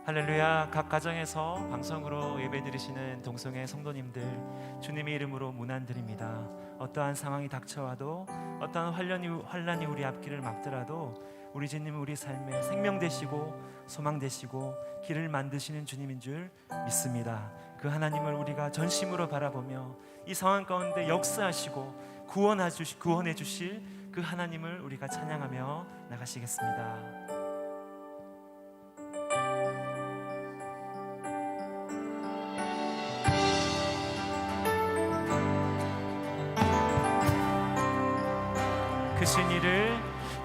할렐루야. 각 가정에서 방송으로 예배드리시는 동성애 성도님들, 주님의 이름으로 문안드립니다. 어떠한 상황이 닥쳐와도, 어떠한 환란이 우리 앞길을 막더라도 우리 주님은 우리 삶에 생명 되시고 소망 되시고 길을 만드시는 주님인 줄 믿습니다. 그 하나님을 우리가 전심으로 바라보며 이 상황 가운데 역사하시고 구원해 주실 그 하나님을 우리가 찬양하며 나가시겠습니다.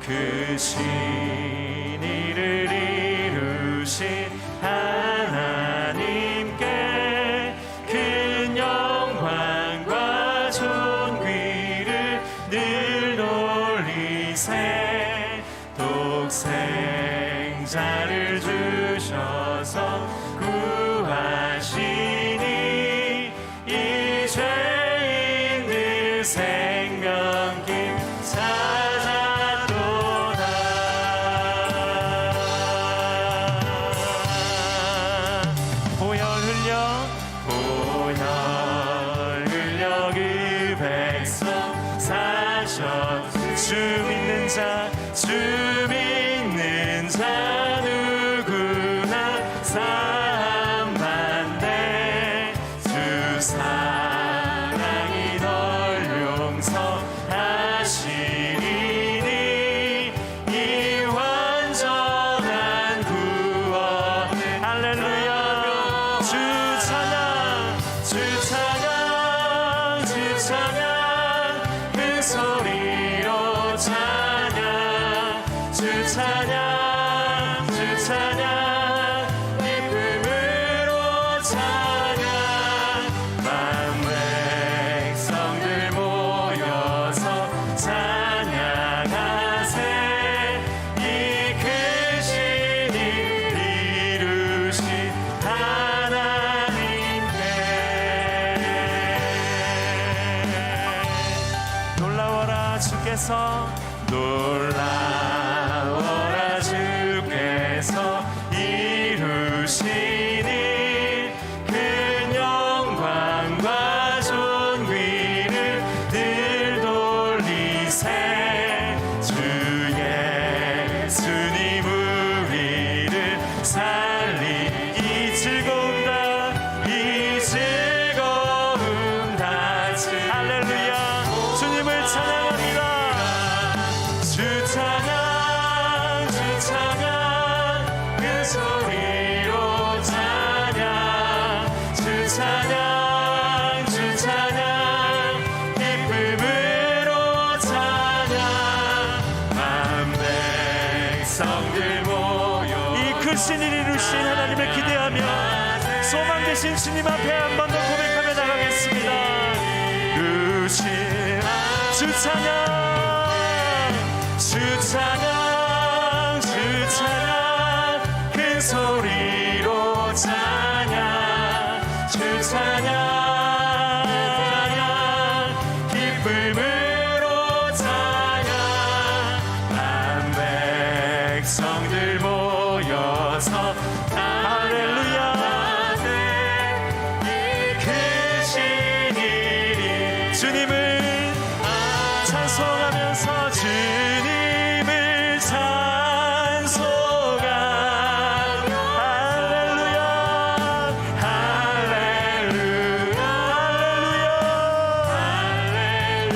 그 신의를 이루신 하나님께 큰 영광과 존귀를 늘 돌리세. 독생자를 주셔서 구하시니 이 죄인들 생명길 주 믿는 자 누구나 사함받네. 주 사랑이 널 용서하시리니 이 완전한 구원. 할렐루야. 주 찬양, 주 찬양, 주 찬양. 그 소리로 주 찬양, 주 찬양, 기쁨으로 찬양. 만 백성들 모여서 찬양하세. 이 크신 일 이루신 하나님께. 놀라워라 주께서, 놀라워라 주께서 이루신 일, 큰 영광과 존귀를 늘 돌리세. 주 예수님 우리를 살리기 즐거움 다 할렐루야. 주님을 찬양합니다. 주 찬양, 주 찬양, 그 소리로 찬양. 주 찬양, 주 찬양, 기쁨으로 찬양. 만 백성들 모여 이 크신 일 이루신 하나님을 기대하며 소망 되신 주님 앞에 한 번 더 고백하며 나가겠습니다. 주 찬양, 주 찬양, 주 찬양, 큰 소리로 찬양. 주 찬양, 기쁨으로 찬양. 만 백성들 모여서 할렐루야. 크신 일이 주님을 찬송하면서 주님을 찬송하. 할렐루야, 할렐루야, 할렐루야,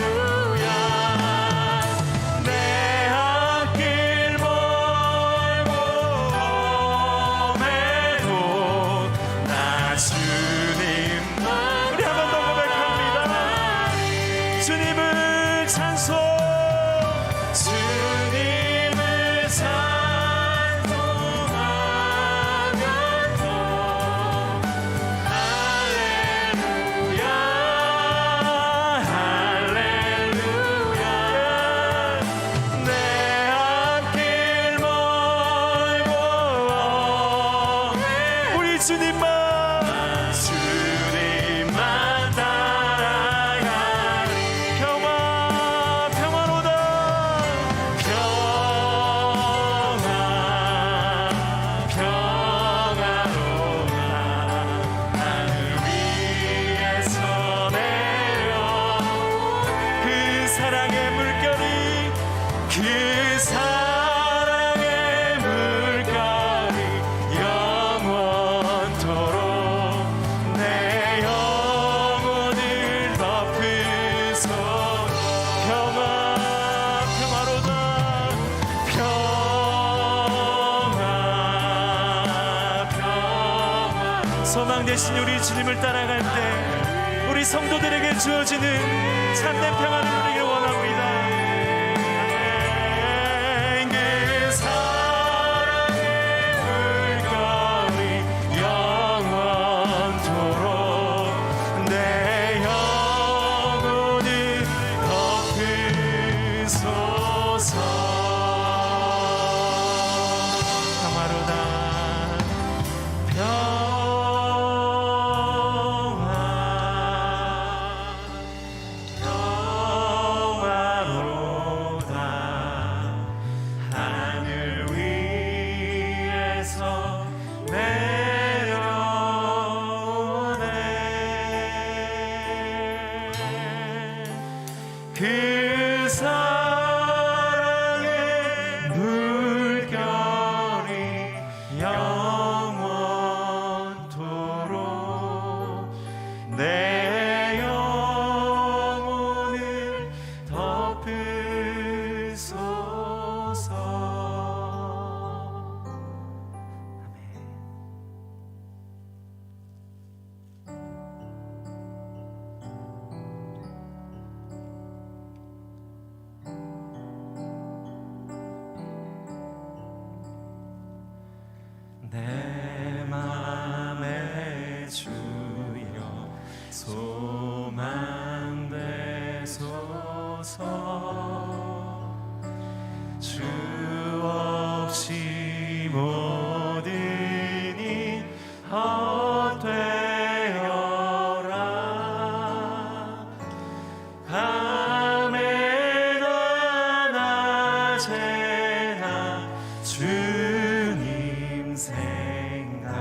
할렐루야. 내 앞길 멀고 험해도 나 주님. 우리 한 번 더 고백합니다. 주님을 찬송, 주님을 찬송하면서 할렐루야, 할렐루야. 내 앞길 멀고 우리 주님만 따라가리. 평화로다. 평화 소망 대신 우리 주님을 따라갈 때 우리 성도들에게 주어지는 참된 평안을 누리길 원합니다. 그 사랑의 물결이 영원토록 내 영혼을 덮으소서. 평화로다 그 사랑의 물결이 영원토록 내 영혼을 덮으소서. 내 맘에 주여 소망 되소서. 주 없이 모든 일 헛되어라. 밤에나 낮에나 주님 생각,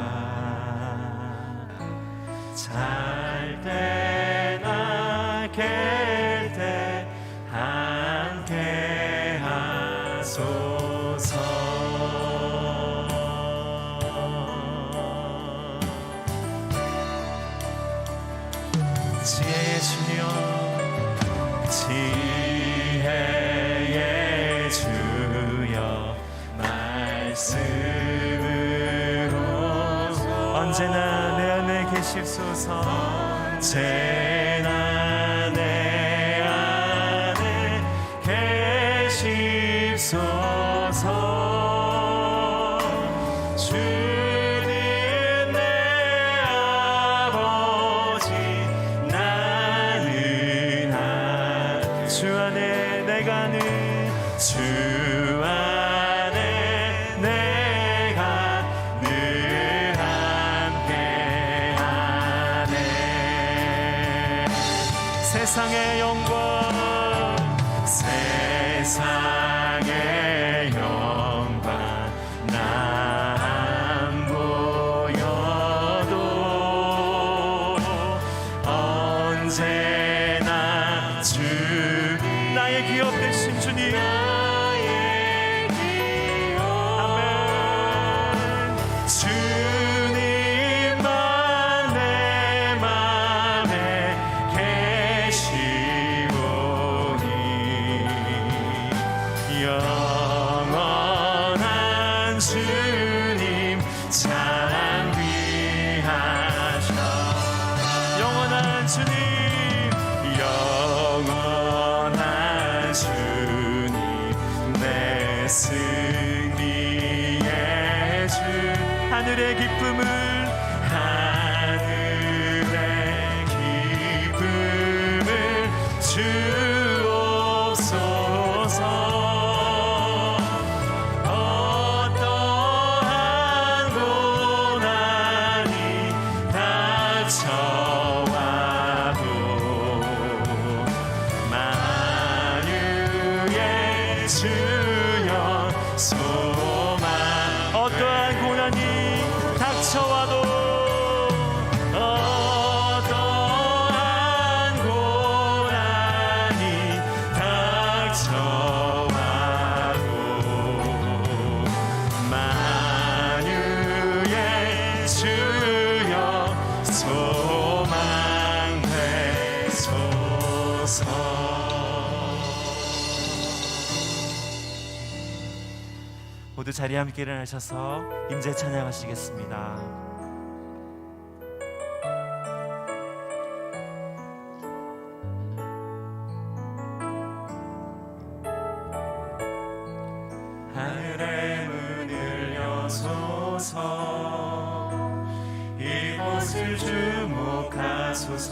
잘 때나 깰 때 함께 하소서. 지혜의 주여, 지혜의 주여 말씀으로 언제나 내 안에 계십소서. 언제나 내 안에 계십소서. 주님 내 아버지 나는 주 안에 내가 주 안에 내가 늘 함께하네. 세상의 영광, 세상의 영광 나 안 보여도 언제나 주 나의 기업 되신 주님, 나의 기업, 아멘. 주님만 내 맘에 계시오니 영원한 주님 찬비하셔. 영원한 주님, 영원한 주님 내 승리의 주. 하늘의 기쁨을, 하늘의 기쁨을 주옵소서. 어떠한 고난이 닥쳐와도 만유의 주여 소망. 어떠한 고난이 닥쳐와도, 어떠한 고난이 닥쳐와도 만유의 주여 소망 되소서. 모두 자리에 함께 일어나셔서 임재 찬양하시겠습니다. 주옵소서. 이곳을 주목하소서.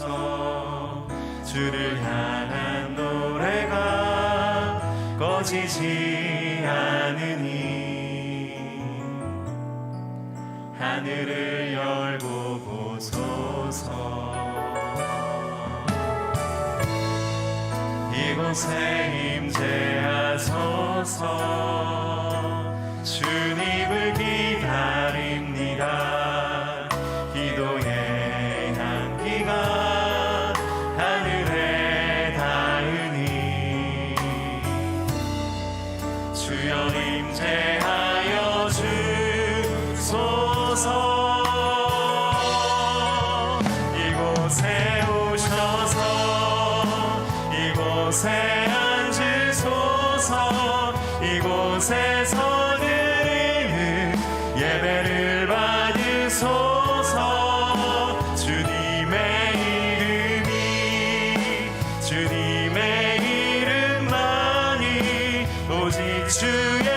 주를 향한 노래가 꺼지지 않으니 하늘을 열고 보소서. 이곳에 임재하소서. 주님을 기다립니다. 기도의 향기가 하늘에 닿으니 주여 임재하여 주소서. 이곳에 오셔서 이곳에 앉으소서. 이곳에서 드리는 예배를 받으소서. 주님의 이름만이 오직 주의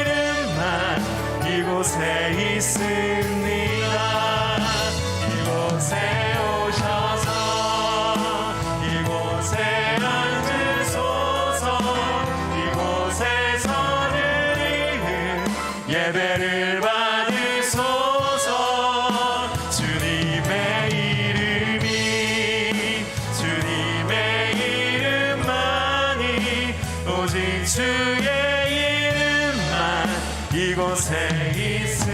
이름만 이곳에 있습니다. 이곳에 오셔서 이곳에 앉으소서. 이곳에서 드리는 예배를 받으소서. 주님의 이름만이 오직 주의 이름만 이곳에 있습니다.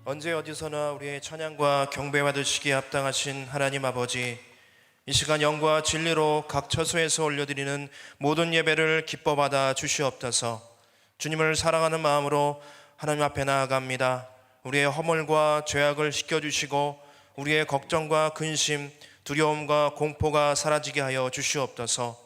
언제 어디서나 우리의 찬양과 경배 받으시기에 합당하신 하나님 아버지, 이 시간 영과 진리로 각 처소에서 올려드리는 모든 예배를 기뻐 받아 주시옵소서. 주님을 사랑하는 마음으로 하나님 앞에 나아갑니다. 우리의 허물과 죄악을 씻겨주시고 우리의 걱정과 근심, 두려움과 공포가 사라지게 하여 주시옵소서.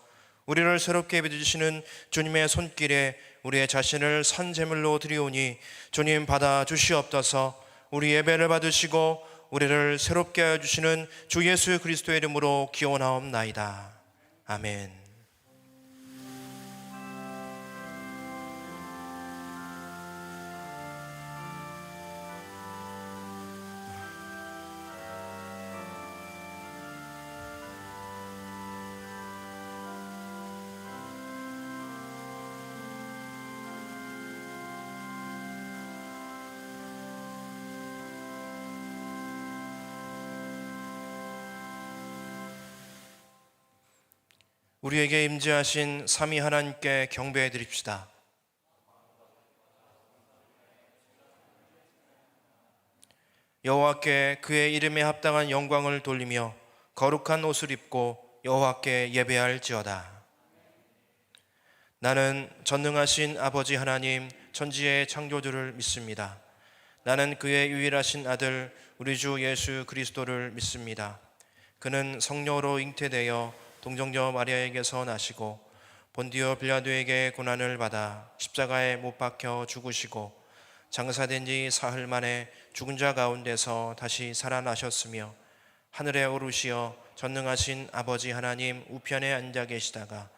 우리를 새롭게 빚으시는 주님의 손길에 우리의 자신을 산제물로 드리오니 주님 받아 주시옵소서. 우리 예배를 받으시고 우리를 새롭게 하여 주시는 주 예수 그리스도의 이름으로 기원하옵나이다. 아멘. 우리에게 임재하신 삼위 하나님께 경배해 드립시다. 여호와께 그의 이름에 합당한 영광을 돌리며 거룩한 옷을 입고 여호와께 예배할지어다. 나는 전능하신 아버지 하나님 천지의 창조주를 믿습니다. 나는 그의 유일하신 아들 우리 주 예수 그리스도를 믿습니다. 그는 성령으로 잉태되어 동정녀 마리아에게서 나시고 본디오 빌라도에게 고난을 받아 십자가에 못 박혀 죽으시고 장사된 지 사흘 만에 죽은 자 가운데서 다시 살아나셨으며 하늘에 오르시어 전능하신 아버지 하나님 우편에 앉아 계시다가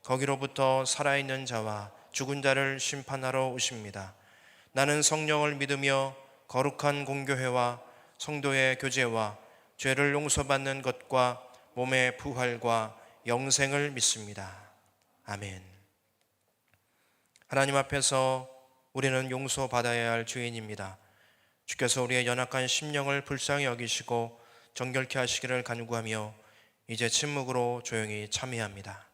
거기로부터 살아있는 자와 죽은 자를 심판하러 오십니다. 나는 성령을 믿으며 거룩한 공교회와 성도의 교제와 죄를 용서받는 것과 몸의 부활과 영생을 믿습니다. 아멘. 하나님 앞에서 우리는 용서받아야 할 죄인입니다. 주께서 우리의 연약한 심령을 불쌍히 여기시고 정결케 하시기를 간구하며 이제 침묵으로 조용히 참회합니다.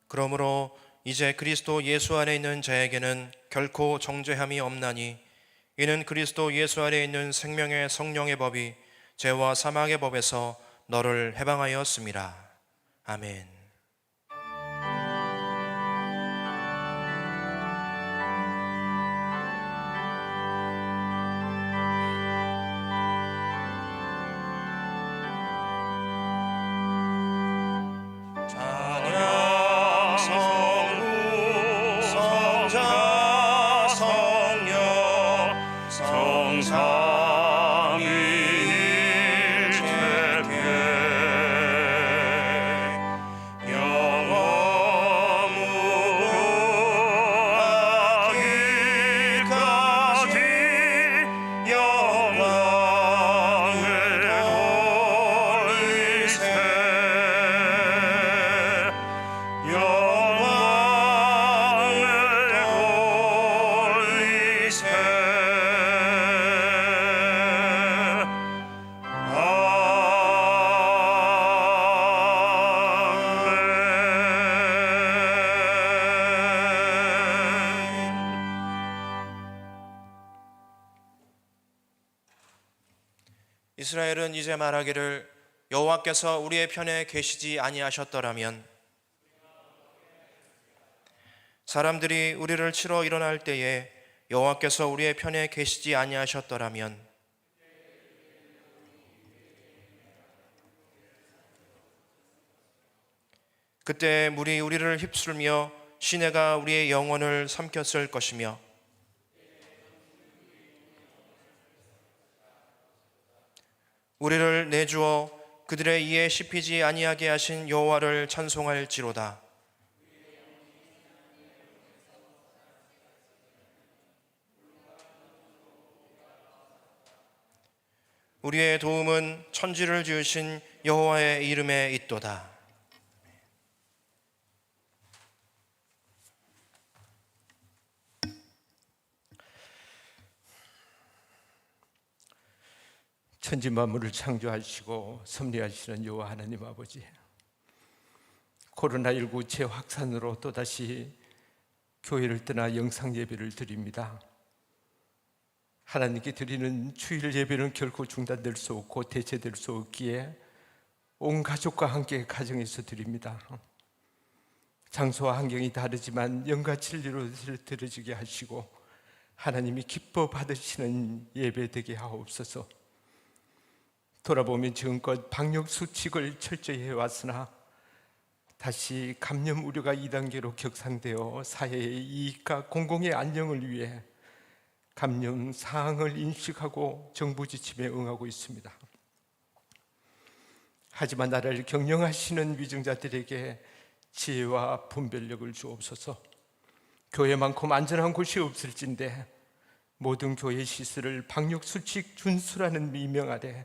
그러므로 이제 그리스도 예수 안에 있는 자에게는 결코 정죄함이 없나니 이는 그리스도 예수 안에 있는 생명의 성령의 법이 죄와 사망의 법에서 너를 해방하였습니다. 아멘. 찬양 성부 성자 성령 성삼위일체께 영원무궁하기까지 영광을 돌리세 영광을 돌리세. 이스라엘은 이제 말하기를 여호와께서 우리의 편에 계시지 아니하셨더라면, 사람들이 우리를 치러 일어날 때에 여호와께서 우리의 편에 계시지 아니하셨더라면, 그때 물이 우리를 휩쓸며 시내가 우리의 영혼을 삼켰을 것이며, 우리를 내주어 그들의 이에 씹히지 아니하게 하신 여호와를 찬송할지로다. 우리의 도움은 천지를 지으신 여호와의 이름에 있도다. 천지 만물을 창조하시고 섭리하시는 여호와 하나님 아버지, 코로나19 재확산으로 또다시 교회를 떠나 영상 예배를 드립니다. 하나님께 드리는 주일 예배는 결코 중단될 수 없고 대체될 수 없기에 온 가족과 함께 가정에서 드립니다. 장소와 환경이 다르지만 영과 진리로 드려지게 하시고 하나님이 기뻐 받으시는 예배 되게 하옵소서. 돌아보면 지금껏 방역 수칙을 철저히 해왔으나 다시 감염 우려가 2단계로 격상되어 사회의 이익과 공공의 안녕을 위해 감염 사항을 인식하고 정부 지침에 응하고 있습니다. 하지만 나라를 경영하시는 위정자들에게 지혜와 분별력을 주옵소서. 교회만큼 안전한 곳이 없을진데 모든 교회 시설을 방역 수칙 준수라는 미명 아래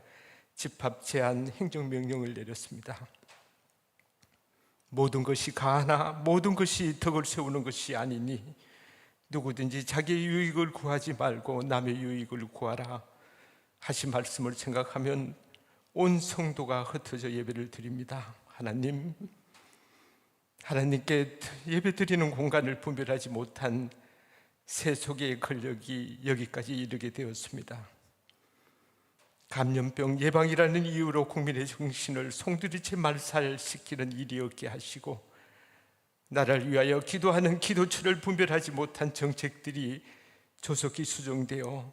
집합 제한 행정명령을 내렸습니다. 모든 것이 가하나 모든 것이 덕을 세우는 것이 아니니 누구든지 자기의 유익을 구하지 말고 남의 유익을 구하라 하신 말씀을 생각하면 온 성도가 흩어져 예배를 드립니다. 하나님께 예배 드리는 공간을 분별하지 못한 세속의 권력이 여기까지 이르게 되었습니다. 감염병 예방이라는 이유로 국민의 정신을 송두리째 말살시키는 일이 없게 하시고 나라를 위하여 기도하는 기도처를 분별하지 못한 정책들이 조속히 수정되어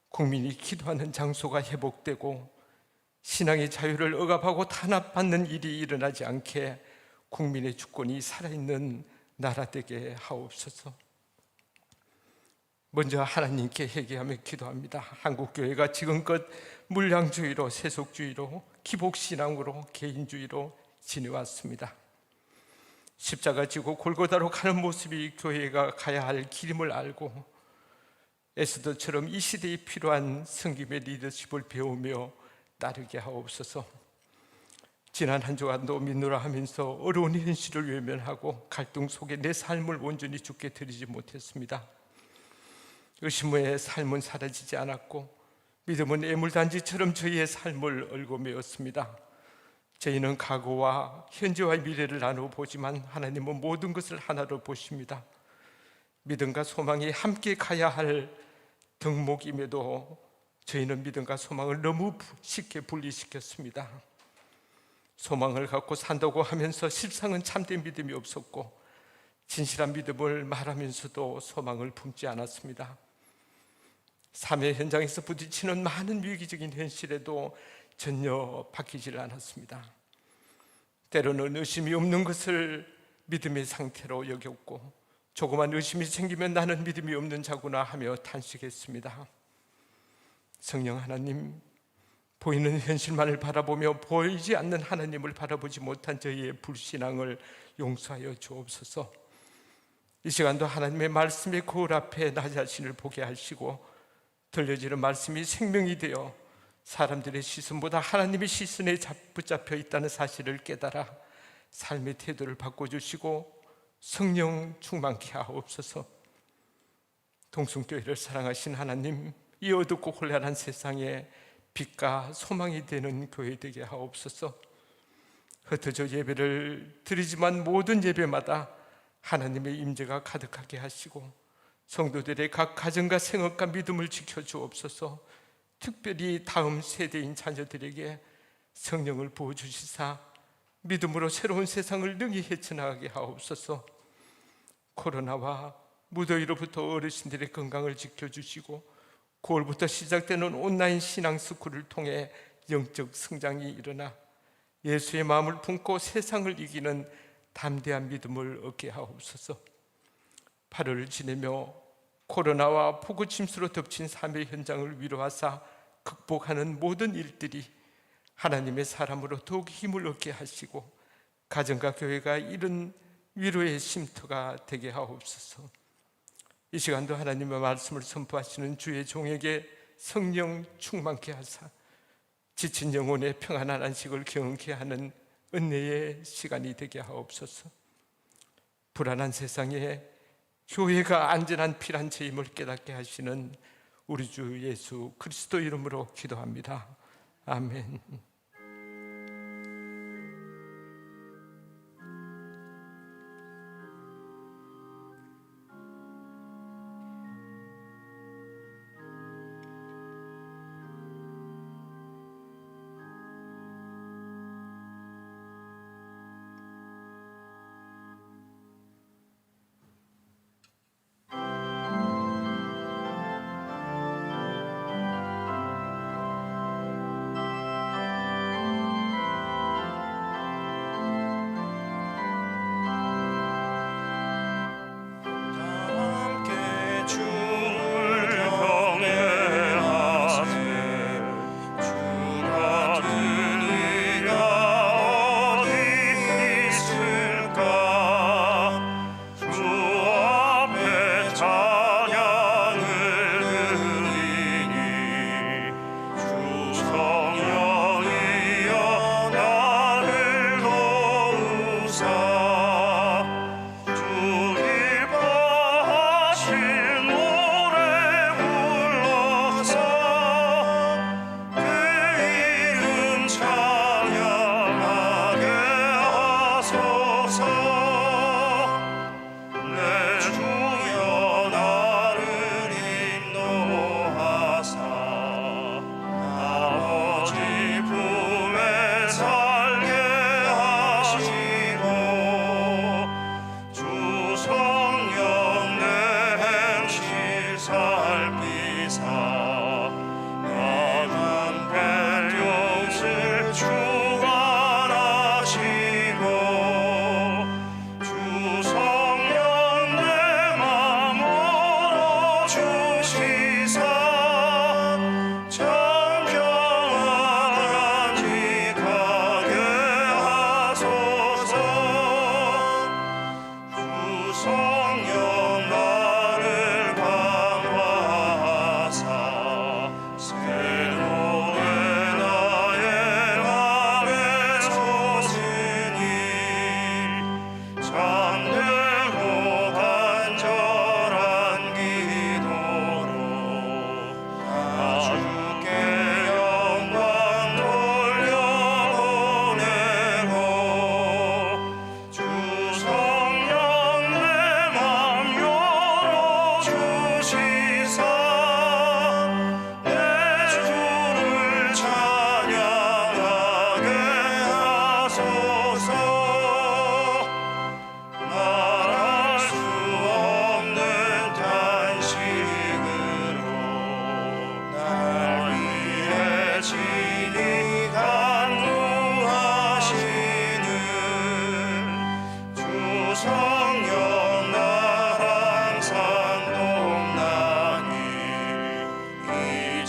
국민이 기도하는 장소가 회복되고 신앙의 자유를 억압하고 탄압받는 일이 일어나지 않게 국민의 주권이 살아있는 나라 되게 하옵소서. 먼저 하나님께 회개하며 기도합니다. 한국교회가 지금껏 물량주의로, 세속주의로, 기복신앙으로, 개인주의로 지내왔습니다. 십자가 지고 골고다로 가는 모습이 교회가 가야 할 길임을 알고 에스더처럼 이 시대에 필요한 성김의 리더십을 배우며 따르게 하옵소서. 지난 한 주간도 믿노라 하면서 어려운 현실을 외면하고 갈등 속에 내 삶을 온전히 주께 드리지 못했습니다. 의심의 삶은 사라지지 않았고 믿음은 애물단지처럼 저희의 삶을 얽어매었습니다. 저희는 과거와 현재와 미래를 나누어 보지만 하나님은 모든 것을 하나로 보십니다. 믿음과 소망이 함께 가야 할 덕목임에도 저희는 믿음과 소망을 너무 쉽게 분리시켰습니다. 소망을 갖고 산다고 하면서 실상은 참된 믿음이 없었고, 진실한 믿음을 말하면서도 소망을 품지 않았습니다. 삶의 현장에서 부딪히는 많은 위기적인 현실에도 전혀 바뀌질 않았습니다. 때로는 의심이 없는 것을 믿음의 상태로 여겼고, 조그만 의심이 생기면 나는 믿음이 없는 자구나 하며 탄식했습니다. 성령 하나님, 보이는 현실만을 바라보며 보이지 않는 하나님을 바라보지 못한 저희의 불신앙을 용서하여 주옵소서. 이 시간도 하나님의 말씀의 거울 앞에 나 자신을 보게 하시고, 들려지는 말씀이 생명이 되어 사람들의 시선보다 하나님의 시선에 붙잡혀 있다는 사실을 깨달아 삶의 태도를 바꿔주시고 성령 충만케 하옵소서. 동성교회를 사랑하신 하나님, 이 어둡고 혼란한 세상에 빛과 소망이 되는 교회 되게 하옵소서. 흩어져 예배를 드리지만 모든 예배마다 하나님의 임재가 가득하게 하시고, 성도들의 각 가정과 생업과 믿음을 지켜주옵소서. 특별히 다음 세대인 자녀들에게 성령을 부어주시사 믿음으로 새로운 세상을 능히 헤쳐나가게 하옵소서. 코로나와 무더위로부터 어르신들의 건강을 지켜주시고, 9월부터 시작되는 온라인 신앙스쿨을 통해 영적 성장이 일어나 예수의 마음을 품고 세상을 이기는 담대한 믿음을 얻게 하옵소서. 8월을 지내며 코로나와 폭우 침수로 덮친 삶의 현장을 위로하사 극복하는 모든 일들이 하나님의 사람으로 더욱 힘을 얻게 하시고, 가정과 교회가 이런 위로의 쉼터가 되게 하옵소서. 이 시간도 하나님의 말씀을 선포하시는 주의 종에게 성령 충만케 하사 지친 영혼의 평안한 안식을 경험케 하는 은혜의 시간이 되게 하옵소서. 불안한 세상에 교회가 안전한 피난처임을 깨닫게 하시는 우리 주 예수 그리스도 이름으로 기도합니다. 아멘.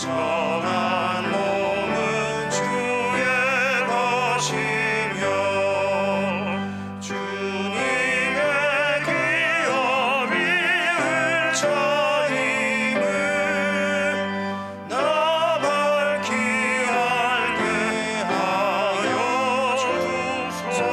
정한 몸은 주의 것이며 주님의 기업이 은처임을 나 밝히 알게 하여 주소서.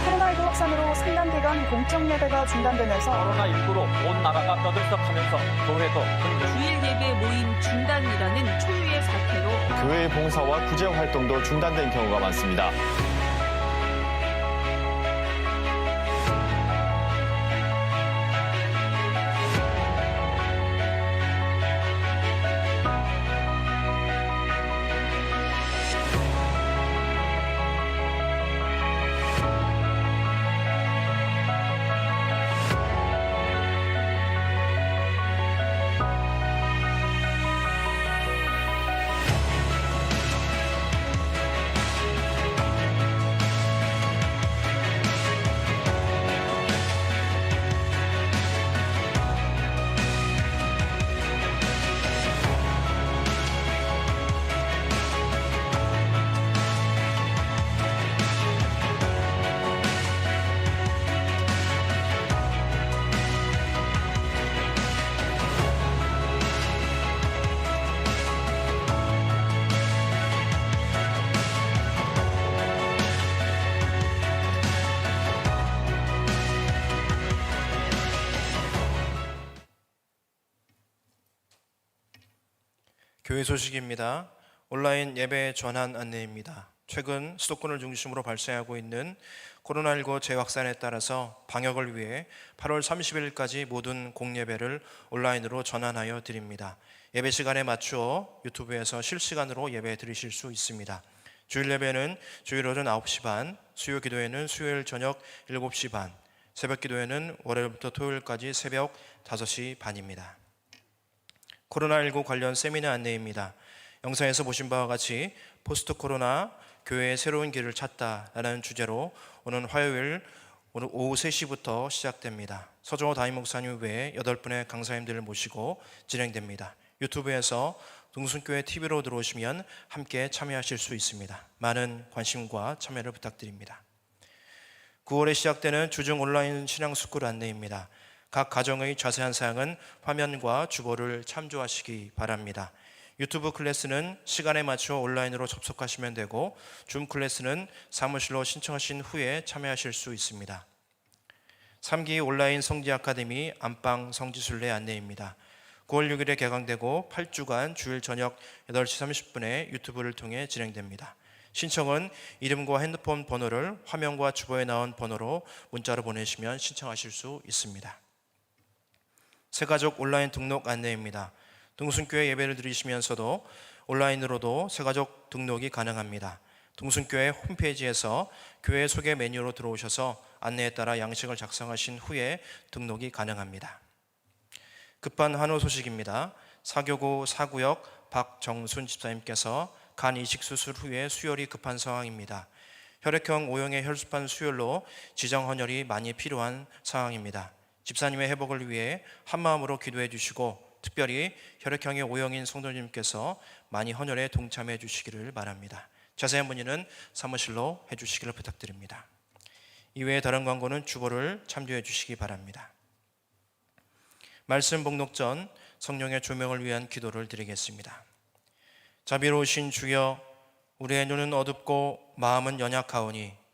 코로나19 확산으로 상당 기간 공적 예배가 중단되면서 코로나19로 온 나라가 떠들썩하면서 교회도 주일 예배 모임 중단이라는 초유의 사태로 교회 봉사와 구제 활동도 중단된 경우가 많습니다. 교회 소식입니다. 온라인 예배 전환 안내입니다. 최근 수도권을 중심으로 발생하고 있는 코로나19 재확산에 따라서 방역을 위해 8월 30일까지 모든 공예배를 온라인으로 전환하여 드립니다. 예배 시간에 맞추어 유튜브에서 실시간으로 예배 드리실 수 있습니다. 주일 예배는 주일 오전 9시 반, 수요 기도회는 수요일 저녁 7시 반, 새벽 기도회는 월요일부터 토요일까지 새벽 5시 반입니다. 코로나19 관련 세미나 안내입니다. 영상에서 보신 바와 같이 포스트 코로나 교회의 새로운 길을 찾다라는 주제로 오늘 화요일 오후 3시부터 시작됩니다. 서정호 담임 목사님 외에 8분의 강사님들을 모시고 진행됩니다. 유튜브에서 동순교회 TV로 들어오시면 함께 참여하실 수 있습니다. 많은 관심과 참여를 부탁드립니다. 9월에 시작되는 주중 온라인 신앙 스쿨 안내입니다. 각 가정의 자세한 사항은 화면과 주보를 참조하시기 바랍니다. 유튜브 클래스는 시간에 맞춰 온라인으로 접속하시면 되고 줌 클래스는 사무실로 신청하신 후에 참여하실 수 있습니다. 3기 온라인 성지 아카데미 안방 성지순례 안내입니다. 9월 6일에 개강되고 8주간 주일 저녁 8시 30분에 유튜브를 통해 진행됩니다. 신청은 이름과 핸드폰 번호를 화면과 주보에 나온 번호로 문자로 보내시면 신청하실 수 있습니다. 새가족 온라인 등록 안내입니다. 동순교회 예배를 드리시면서도 온라인으로도 새가족 등록이 가능합니다. 동순교회 홈페이지에서 교회 소개 메뉴로 들어오셔서 안내에 따라 양식을 작성하신 후에 등록이 가능합니다. 급한 환호 소식입니다. 사교구 사구역 박정순 집사님께서 간 이식 수술 후에 수혈이 급한 상황입니다. 혈액형 O형의 혈소판 수혈로 지정 헌혈이 많이 필요한 상황입니다. 집사님의 회복을 위해 한마음으로 기도해 주시고 특별히 혈액형이 O형인 성도님께서 많이 헌혈에 동참해 주시기를 바랍니다. 자세한 문의는 사무실로 해주시기를 부탁드립니다. 이외에 다른 광고는 주보를 참조해 주시기 바랍니다. 말씀 봉독 전 성령의 조명을 위한 기도를 드리겠습니다. 자비로우신 주여, 우리의 눈은 어둡고 마음은 연약하오니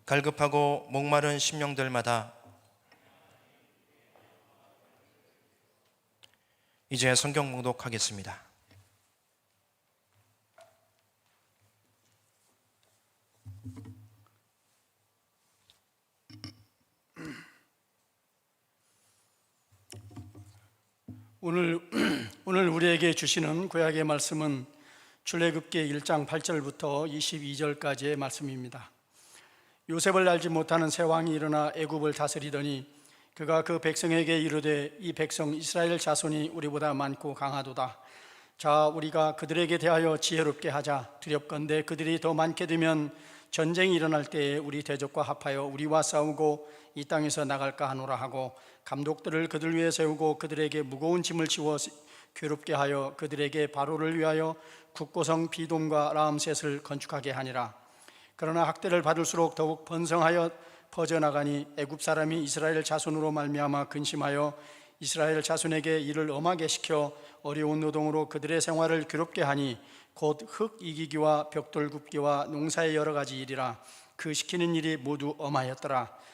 갈급하고 목마른 심령들마다 이제 성경 봉독하겠습니다. 오늘 우리에게 주시는 구약의 말씀은 출애굽기 1장 8절부터 22절까지의 말씀입니다. 요셉을 알지 못하는 새 왕이 일어나 애굽을 다스리더니 그가 그 백성에게 이르되 이 백성 이스라엘 자손이 우리보다 많고 강하도다. 자, 우리가 그들에게 대하여 지혜롭게 하자. 두렵건대 그들이 더 많게 되면 전쟁이 일어날 때에 우리 대적과 합하여 우리와 싸우고 이 땅에서 나갈까 하노라 하고 감독들을 그들 위에 세우고 그들에게 무거운 짐을 지워 괴롭게 하여 그들에게 바로를 위하여 국고성 비돔과 라암셋을 건축하게 하니라. 그러나 학대를 받을수록 더욱 번성하여 퍼져나가니 애굽 사람이 이스라엘 자손으로 말미암아 근심하여 이스라엘 자손에게 일을 엄하게 시켜 어려운 노동으로 그들의 생활을 괴롭게 하니 곧 흙 이기기와 벽돌 굽기와 농사의 여러 가지 일이라. 그 시키는 일이 모두 엄하였더라.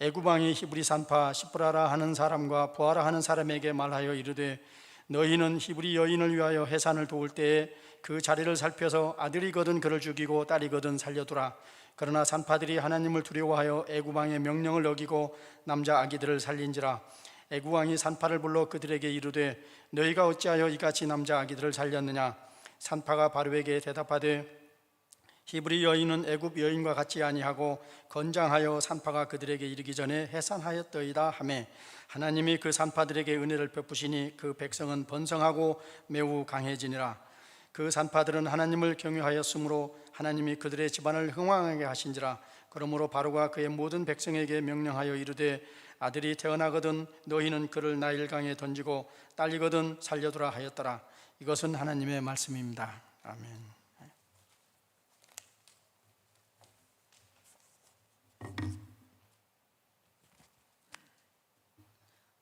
애굽 왕이 히브리 산파 시브라라 하는 사람과 부하라 하는 사람에게 말하여 이르되 너희는 히브리 여인을 위하여 해산을 도울 때에 그 자리를 살펴서 아들이거든 그를 죽이고 딸이거든 살려두라. 그러나 산파들이 하나님을 두려워하여 애굽 왕의 명령을 어기고 남자 아기들을 살린지라. 애굽 왕이 산파를 불러 그들에게 이르되 너희가 어찌하여 이같이 남자 아기들을 살렸느냐. 산파가 바로에게 대답하되 히브리 여인은 애굽 여인과 같지 아니하고 건장하여 산파가 그들에게 이르기 전에 해산하였더이다 하매 하나님이 그 산파들에게 은혜를 베푸시니 그 백성은 번성하고 매우 강해지니라. 그 산파들은 하나님을 경외하였으므로 하나님이 그들의 집안을 흥왕하게 하신지라. 그러므로 바로가 그의 모든 백성에게 명령하여 이르되 아들이 태어나거든 너희는 그를 나일강에 던지고 딸이거든 살려두라 하였더라. 이것은 하나님의 말씀입니다. 아멘.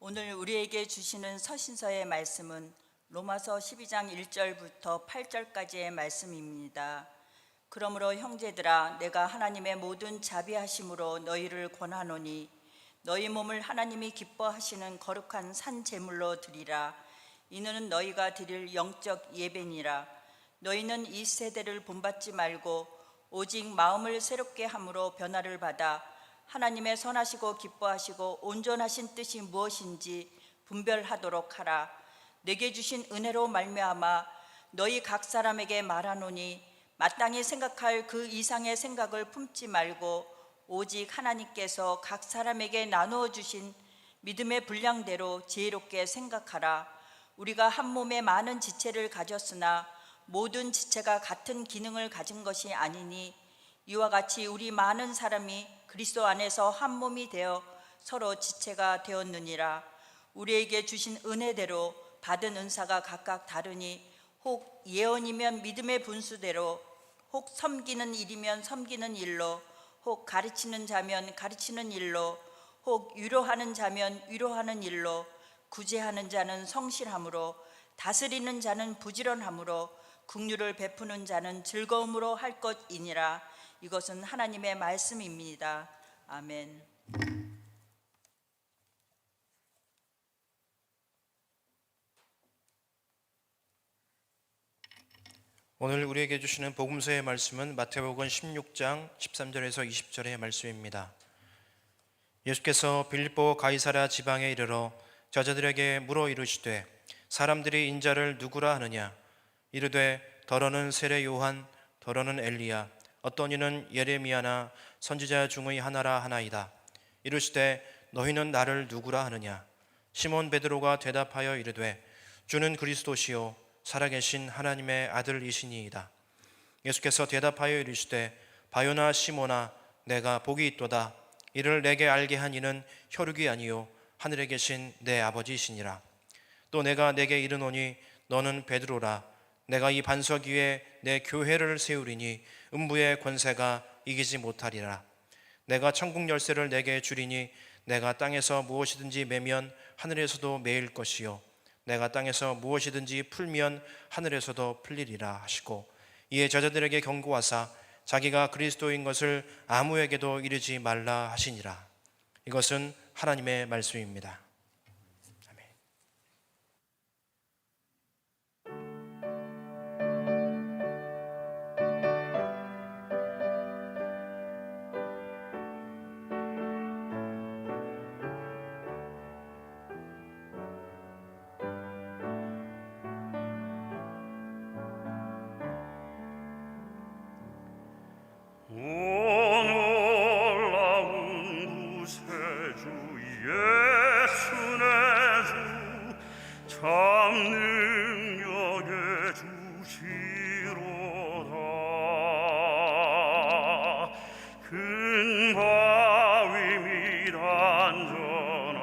오늘 우리에게 주시는 서신서의 말씀은 로마서 12장 1절부터 8절까지의 말씀입니다. 그러므로 형제들아 내가 하나님의 모든 자비하심으로 너희를 권하노니 너희 몸을 하나님이 기뻐하시는 거룩한 산 제물로 드리라. 이는 너희가 드릴 영적 예배니라. 너희는 이 세대를 본받지 말고 오직 마음을 새롭게 함으로 변화를 받아 하나님의 선하시고 기뻐하시고 온전하신 뜻이 무엇인지 분별하도록 하라. 내게 주신 은혜로 말미암아 너희 각 사람에게 말하노니 마땅히 생각할 그 이상의 생각을 품지 말고 오직 하나님께서 각 사람에게 나누어 주신 믿음의 분량대로 지혜롭게 생각하라. 우리가 한 몸에 많은 지체를 가졌으나 모든 지체가 같은 기능을 가진 것이 아니니 이와 같이 우리 많은 사람이 그리스도 안에서 한 몸이 되어 서로 지체가 되었느니라. 우리에게 주신 은혜대로 받은 은사가 각각 다르니 혹 예언이면 믿음의 분수대로, 혹 섬기는 일이면 섬기는 일로, 혹 가르치는 자면 가르치는 일로, 혹 위로하는 자면 위로하는 일로, 구제하는 자는 성실함으로, 다스리는 자는 부지런함으로, 긍휼을 베푸는 자는 즐거움으로 할 것이니라. 이것은 하나님의 말씀입니다. 아멘. 오늘 우리에게 주시는 복음서의 말씀은 마태복음 16장 13절에서 20절의 말씀입니다. 예수께서 빌립보 가이사랴 지방에 이르러 저자들에게 물어 이르시되 사람들이 인자를 누구라 하느냐. 이르되 더러는 세례 요한, 더러는 엘리야, 어떤 이는 예레미야나 선지자 중의 하나라 하나이다. 이르시되 너희는 나를 누구라 하느냐. 시몬 베드로가 대답하여 이르되 주는 그리스도시요 살아계신 하나님의 아들이시니이다. 예수께서 대답하여 이르시되 바요나 시몬아 내가 복이 있도다. 이를 내게 알게 한 이는 혈육이 아니요 하늘에 계신 내 아버지이시니라. 또 내가 내게 이르노니 너는 베드로라. 내가 이 반석 위에 내 교회를 세우리니 음부의 권세가 이기지 못하리라. 내가 천국 열쇠를 내게 주리니 내가 땅에서 무엇이든지 매면 하늘에서도 매일 것이요 내가 땅에서 무엇이든지 풀면 하늘에서도 풀리리라 하시고 이에 저자들에게 경고하사 자기가 그리스도인 것을 아무에게도 이르지 말라 하시니라. 이것은 하나님의 말씀입니다. 아멘. 능력에 주시로다. 큰 바위 및 안전한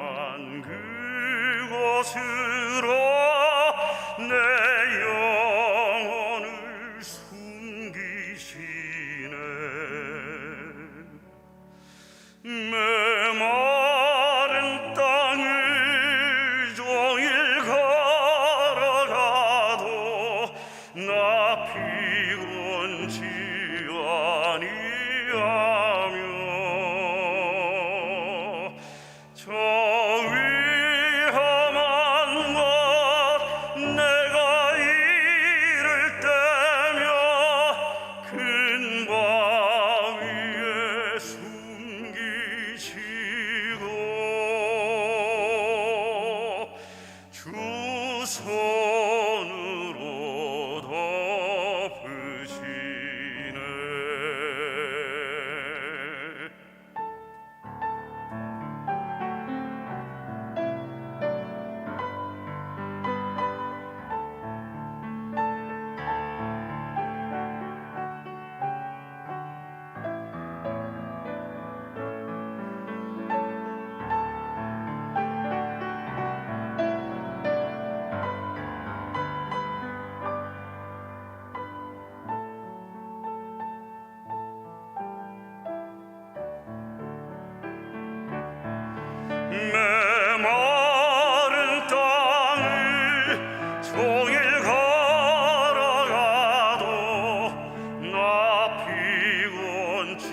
그곳으로 내 영혼을 숨기시네. 메마른 땅을 종일 걸어가도 나 피곤치 아니하며 저 위험한 곳 내가 이를 때며 큰 바위에 숨기시고 주 손으로 덮으시네. 메마른 땅을 종일 걸어가도 나 피곤치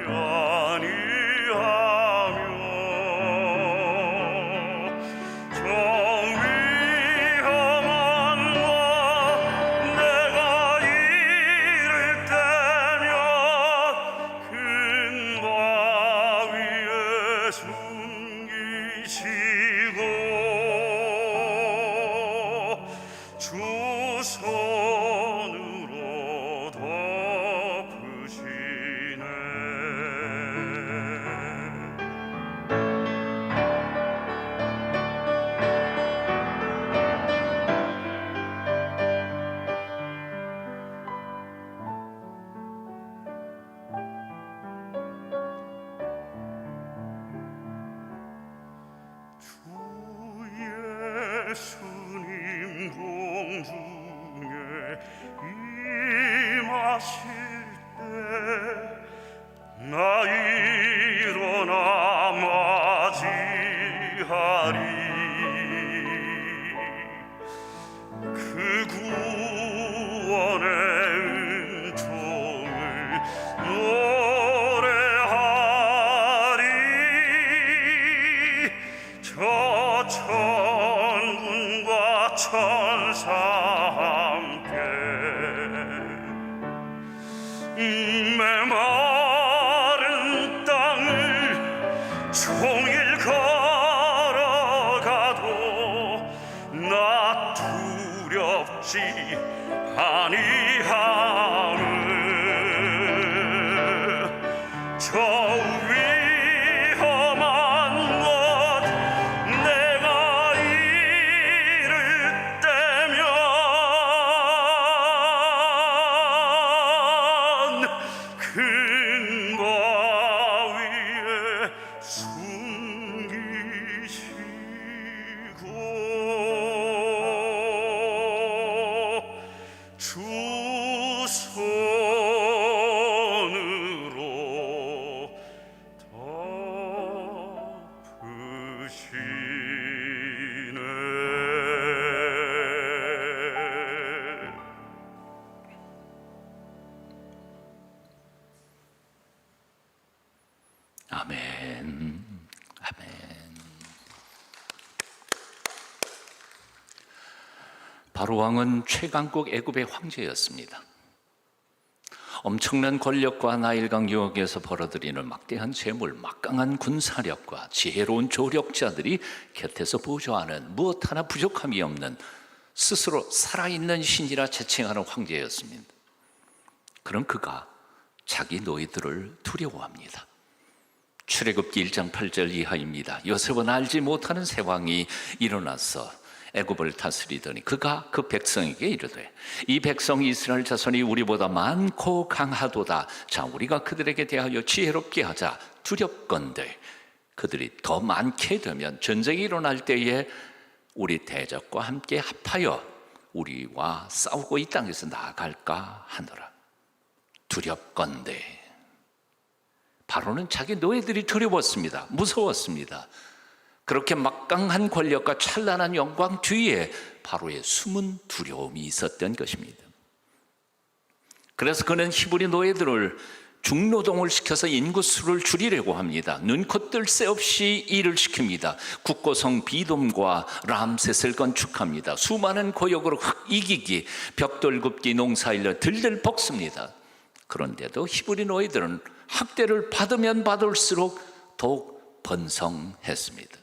아니하며 저 위험한 곳 내가 이를 때며 큰 바위에 숨기시고 주 손으로 덮으시네. 주 예수님 공중에 임하실 때 나 일어나 맞이하리. 그 구원의 은총을 노래하리. 저 천군과 천사 함께 메마른 땅을 종일 걸어가도 나 두렵지 아니하며 저 위험한 곳 내가 이를 때면 큰 바위에 숨기시고 주 손으로 덮으시네. 아멘. 아멘. 바로 왕은 최강국 애굽의 황제였습니다. 엄청난 권력과 나일강 유역에서 벌어들이는 막대한 재물, 막강한 군사력과 지혜로운 조력자들이 곁에서 보조하는 무엇 하나 부족함이 없는 스스로 살아있는 신이라 자칭하는 황제였습니다. 그럼 그가 자기 노예들을 두려워합니다. 출애굽기 1장 8절 이하입니다. 요셉은 알지 못하는 새 왕이 일어나서 애굽을 다스리더니 그가 그 백성에게 이르되 이 백성 이스라엘 자손이 우리보다 많고 강하도다. 자, 우리가 그들에게 대하여 지혜롭게 하자. 두렵건대 그들이 더 많게 되면 전쟁이 일어날 때에 우리 대적과 함께 합하여 우리와 싸우고 이 땅에서 나아갈까 하노라. 두렵건대. 바로는 자기 노예들이 두려웠습니다. 무서웠습니다. 그렇게 막강한 권력과 찬란한 영광 뒤에 바로의 숨은 두려움이 있었던 것입니다. 그래서 그는 히브리 노예들을 중노동을 시켜서 인구수를 줄이려고 합니다. 눈코 뜰 새 없이 일을 시킵니다. 국고성 비돔과 람셋을 건축합니다. 수많은 고역으로 흙 이기기, 벽돌 굽기, 농사일을 들들 볶습니다. 그런데도 히브리 노예들은 학대를 받으면 받을수록 더욱 번성했습니다.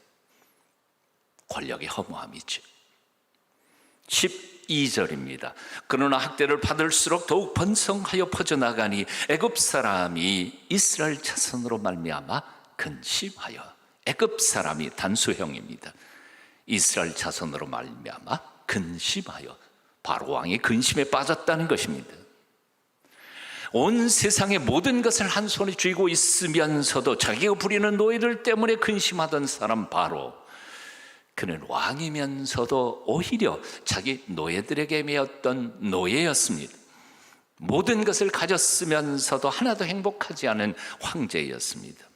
권력의 허무함이죠. 12절입니다. 그러나 학대를 받을수록 더욱 번성하여 퍼져나가니 애굽 사람이 이스라엘 자손으로 말미암아 근심하여. 애굽 사람이 단수형입니다. 이스라엘 자손으로 말미암아 근심하여. 바로 왕이 근심에 빠졌다는 것입니다. 온 세상의 모든 것을 한 손에 쥐고 있으면서도 자기가 부리는 노예들 때문에 근심하던 사람 바로, 그는 왕이면서도 오히려 자기 노예들에게 매였던 노예였습니다. 모든 것을 가졌으면서도 하나도 행복하지 않은 황제였습니다.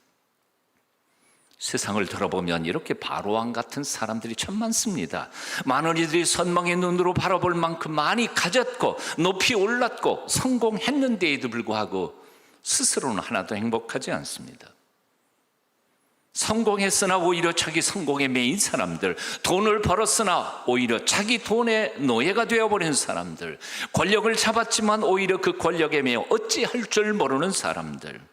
세상을 돌아보면 이렇게 바로왕 같은 사람들이 참 많습니다. 많은 이들이 선망의 눈으로 바라볼 만큼 많이 가졌고 높이 올랐고 성공했는데에도 불구하고 스스로는 하나도 행복하지 않습니다. 성공했으나 오히려 자기 성공에 매인 사람들, 돈을 벌었으나 오히려 자기 돈의 노예가 되어버린 사람들, 권력을 잡았지만 오히려 그 권력에 매여 어찌할 줄 모르는 사람들,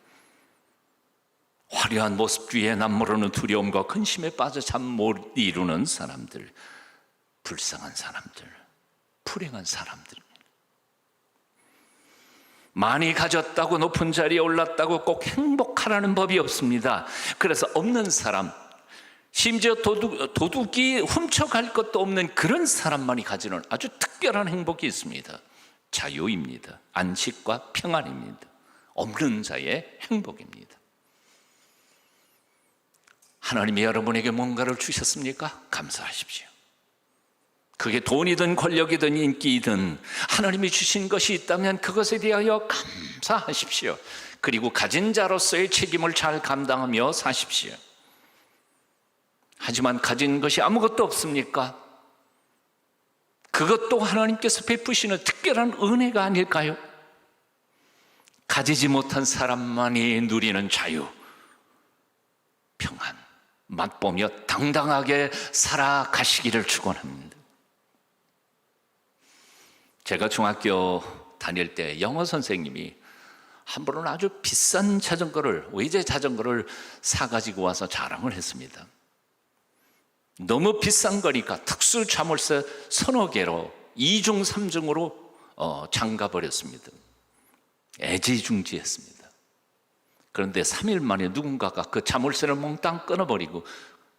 화려한 모습 뒤에 남모르는 두려움과 근심에 빠져 잠 못 이루는 사람들, 불쌍한 사람들, 불행한 사람들. 많이 가졌다고 높은 자리에 올랐다고 꼭 행복하라는 법이 없습니다. 그래서 없는 사람, 심지어 도둑이 훔쳐갈 것도 없는 그런 사람만이 가지는 아주 특별한 행복이 있습니다. 자유입니다. 안식과 평안입니다. 없는 자의 행복입니다. 하나님이 여러분에게 뭔가를 주셨습니까? 감사하십시오. 그게 돈이든 권력이든 인기이든 하나님이 주신 것이 있다면 그것에 대하여 감사하십시오. 그리고 가진 자로서의 책임을 잘 감당하며 사십시오. 하지만 가진 것이 아무것도 없습니까? 그것도 하나님께서 베푸시는 특별한 은혜가 아닐까요? 가지지 못한 사람만이 누리는 자유, 평안, 맛보며 당당하게 살아가시기를 축원합니다. 제가 중학교 다닐 때 영어 선생님이 한 번은 아주 비싼 자전거를, 외제 자전거를 사가지고 와서 자랑을 했습니다. 너무 비싼 거니까 특수 자물쇠 서너 개로 2중 3중으로 잠가버렸습니다. 애지중지했습니다. 그런데 3일 만에 누군가가 그 자물쇠를 몽땅 끊어버리고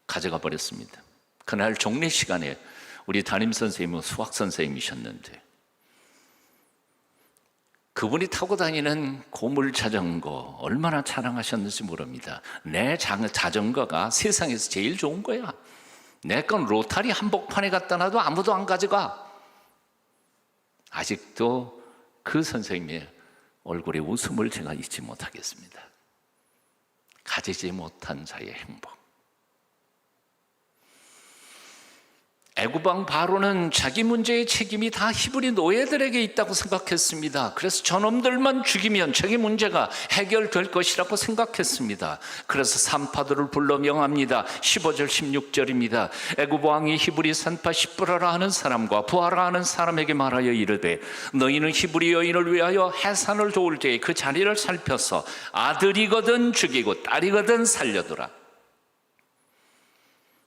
가져가 버렸습니다. 그날 종례 시간에 우리 담임선생님은 수학선생님이셨는데 그분이 타고 다니는 고물 자전거 얼마나 자랑하셨는지 모릅니다. 내 자전거가 세상에서 제일 좋은 거야. 내 건 로타리 한복판에 갖다 놔도 아무도 안 가져가. 아직도 그 선생님의 얼굴의 웃음을 제가 잊지 못하겠습니다. 가지지 못한 자의 행복. 애굽왕 바로는 자기 문제의 책임이 다 히브리 노예들에게 있다고 생각했습니다. 그래서 저놈들만 죽이면 자기 문제가 해결될 것이라고 생각했습니다. 그래서 산파들을 불러 명합니다. 15절 16절입니다. 애굽왕이 히브리 산파 시브라라 하는 사람과 부하라 하는 사람에게 말하여 이르되 너희는 히브리 여인을 위하여 해산을 도울 때에 그 자리를 살펴서 아들이거든 죽이고 딸이거든 살려두라.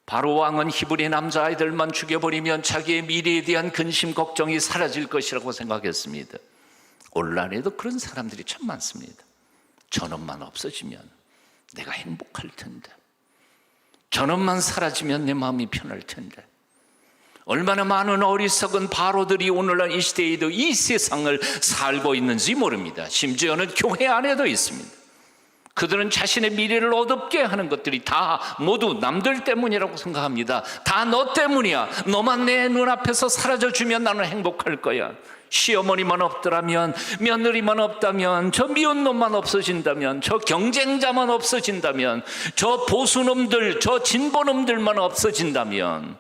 바로 왕은 히브리 남자아이들만 죽여버리면 자기의 미래에 대한 근심 걱정이 사라질 것이라고 생각했습니다. 온라인에도 그런 사람들이 참 많습니다. 저놈만 없어지면 내가 행복할 텐데, 저놈만 사라지면 내 마음이 편할 텐데, 얼마나 많은 어리석은 바로들이 오늘날 이 시대에도 이 세상을 살고 있는지 모릅니다. 심지어는 교회 안에도 있습니다. 그들은 자신의 미래를 어둡게 하는 것들이 다 모두 남들 때문이라고 생각합니다. 다 너 때문이야. 너만 내 눈앞에서 사라져주면 나는 행복할 거야. 시어머니만 없더라면, 며느리만 없다면, 저 미운 놈만 없어진다면, 저 경쟁자만 없어진다면, 저 보수놈들, 저 진보놈들만 없어진다면,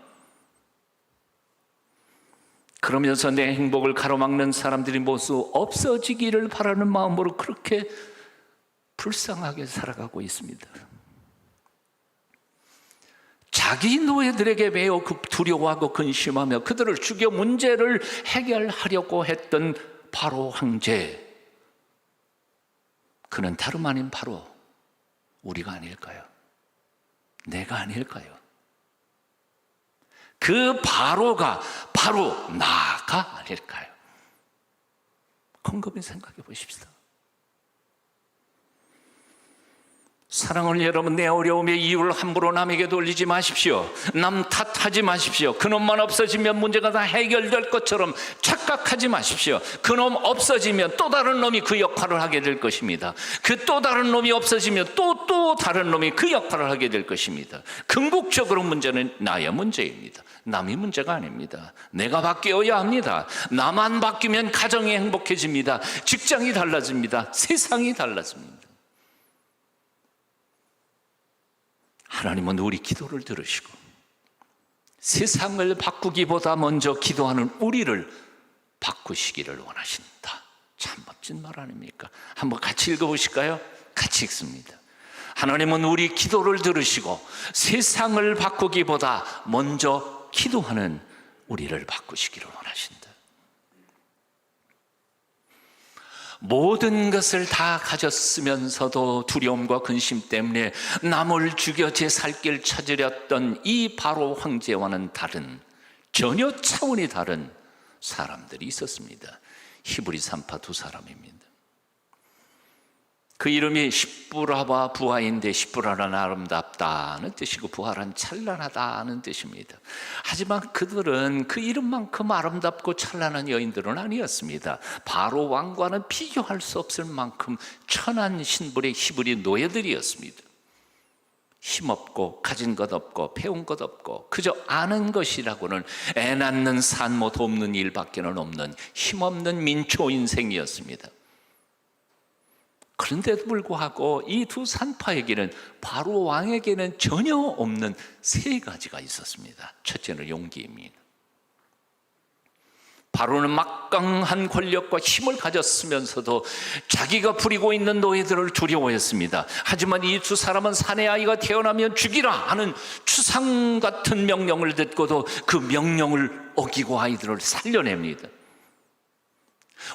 그러면서 내 행복을 가로막는 사람들이 모두 없어지기를 바라는 마음으로 그렇게 불쌍하게 살아가고 있습니다. 자기 노예들에게 매우 두려워하고 근심하며 그들을 죽여 문제를 해결하려고 했던 바로 황제, 그는 다름 아닌 바로 우리가 아닐까요? 내가 아닐까요? 그 바로가 바로 나가 아닐까요? 곰곰이 생각해 보십시다. 사랑하는 여러분, 내 어려움의 이유를 함부로 남에게 돌리지 마십시오. 남 탓하지 마십시오. 그놈만 없어지면 문제가 다 해결될 것처럼 착각하지 마십시오. 그놈 없어지면 또 다른 놈이 그 역할을 하게 될 것입니다. 그 또 다른 놈이 없어지면 또 다른 놈이 그 역할을 하게 될 것입니다. 궁극적으로 문제는 나의 문제입니다. 남이 문제가 아닙니다. 내가 바뀌어야 합니다. 나만 바뀌면 가정이 행복해집니다. 직장이 달라집니다. 세상이 달라집니다. 하나님은 우리 기도를 들으시고 세상을 바꾸기보다 먼저 기도하는 우리를 바꾸시기를 원하신다. 참 멋진 말 아닙니까? 한번 같이 읽어보실까요? 같이 읽습니다. 하나님은 우리 기도를 들으시고 세상을 바꾸기보다 먼저 기도하는 우리를 바꾸시기를 원하신다. 모든 것을 다 가졌으면서도 두려움과 근심 때문에 남을 죽여 제 살 길 찾으렸던 이 바로 황제와는 다른, 전혀 차원이 다른 사람들이 있었습니다. 히브리 산파 두 사람입니다. 그 이름이 십부라와 부하인데, 십부라는 아름답다는 뜻이고 부하란 찬란하다는 뜻입니다. 하지만 그들은 그 이름만큼 아름답고 찬란한 여인들은 아니었습니다. 바로 왕과는 비교할 수 없을 만큼 천한 신분의 히브리 노예들이었습니다. 힘없고 가진 것 없고 배운 것 없고 그저 아는 것이라고는 애 낳는 산모 돕는 일밖에는 없는 힘없는 민초 인생이었습니다. 그런데도 불구하고 이 두 산파에게는, 바로 왕에게는 전혀 없는 세 가지가 있었습니다. 첫째는 용기입니다. 바로는 막강한 권력과 힘을 가졌으면서도 자기가 부리고 있는 노예들을 두려워했습니다. 하지만 이 두 사람은 사내 아이가 태어나면 죽이라 하는 추상 같은 명령을 듣고도 그 명령을 어기고 아이들을 살려냅니다.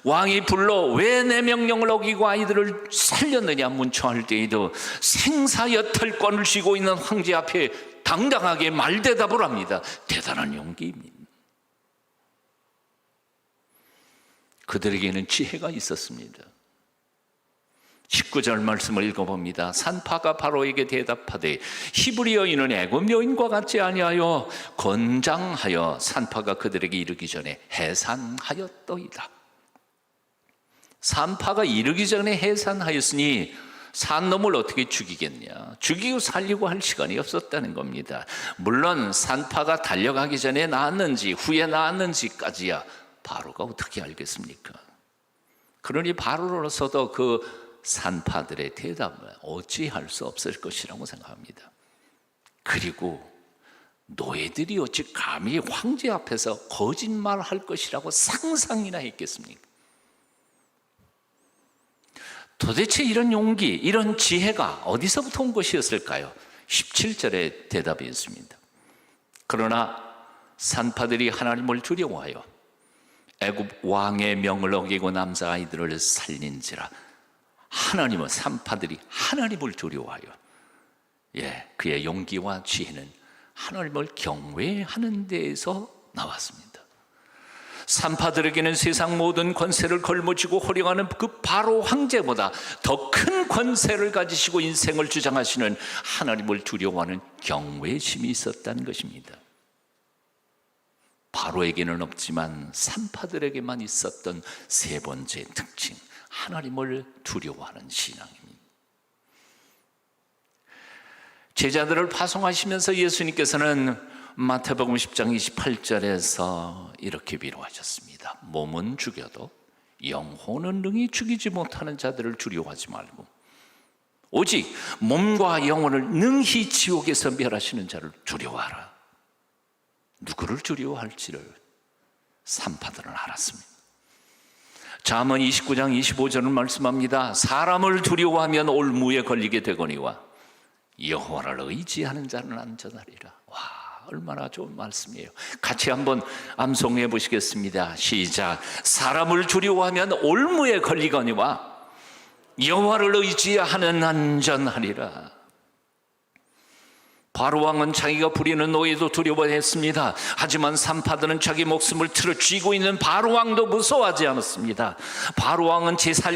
왕이 불러 왜 내 명령을 어기고 아이들을 살렸느냐 문초할 때에도 생사여탈권을 쥐고 있는 황제 앞에 당당하게 말대답을 합니다. 대단한 용기입니다. 그들에게는 지혜가 있었습니다. 19절 말씀을 읽어봅니다. 산파가 바로에게 대답하되 히브리 여인은 애굽 여인과 같지 아니하여 건장하여 산파가 그들에게 이르기 전에 해산하였더이다. 산파가 이르기 전에 해산하였으니 산 놈을 어떻게 죽이겠냐? 죽이고 살리고 할 시간이 없었다는 겁니다. 물론 산파가 달려가기 전에 나았는지 후에 나았는지까지야 바로가 어떻게 알겠습니까? 그러니 바로로서도 그 산파들의 대답을 어찌할 수 없을 것이라고 생각합니다. 그리고 노예들이 어찌 감히 황제 앞에서 거짓말할 것이라고 상상이나 했겠습니까? 도대체 이런 용기, 이런 지혜가 어디서부터 온 것이었을까요? 17절에 대답이 있습니다. 그러나 산파들이 하나님을 두려워하여 애굽 왕의 명을 어기고 남자아이들을 살린지라. 하나님은, 산파들이 하나님을 두려워하여, 그의 용기와 지혜는 하나님을 경외하는 데에서 나왔습니다. 산파들에게는 세상 모든 권세를 걸머쥐고 호령하는 그 바로 황제보다 더 큰 권세를 가지시고 인생을 주장하시는 하나님을 두려워하는 경외심이 있었다는 것입니다. 바로에게는 없지만 산파들에게만 있었던 세 번째 특징, 하나님을 두려워하는 신앙입니다. 제자들을 파송하시면서 예수님께서는 마태복음 10장 28절에서 이렇게 비유하셨습니다. 몸은 죽여도 영혼은 능히 죽이지 못하는 자들을 두려워하지 말고 오직 몸과 영혼을 능히 지옥에서 멸하시는 자를 두려워하라. 누구를 두려워할지를 산파들은 알았습니다. 잠언 29장 25절은 말씀합니다. 사람을 두려워하면 올무에 걸리게 되거니와 여호와를 의지하는 자는 안전하리라. 와, 얼마나 좋은 말씀이에요. 같이 한번 암송해 보시겠습니다. 시작. 사람을 두려워하면 올무에 걸리거니와 여호와를 의지하는 안전하리라. 바로왕은 자기가 부리는 노예도 두려워했습니다. 하지만 산파들은 자기 목숨을 틀어 쥐고 있는 바로왕도 무서워하지 않았습니다. 바로왕은 제 살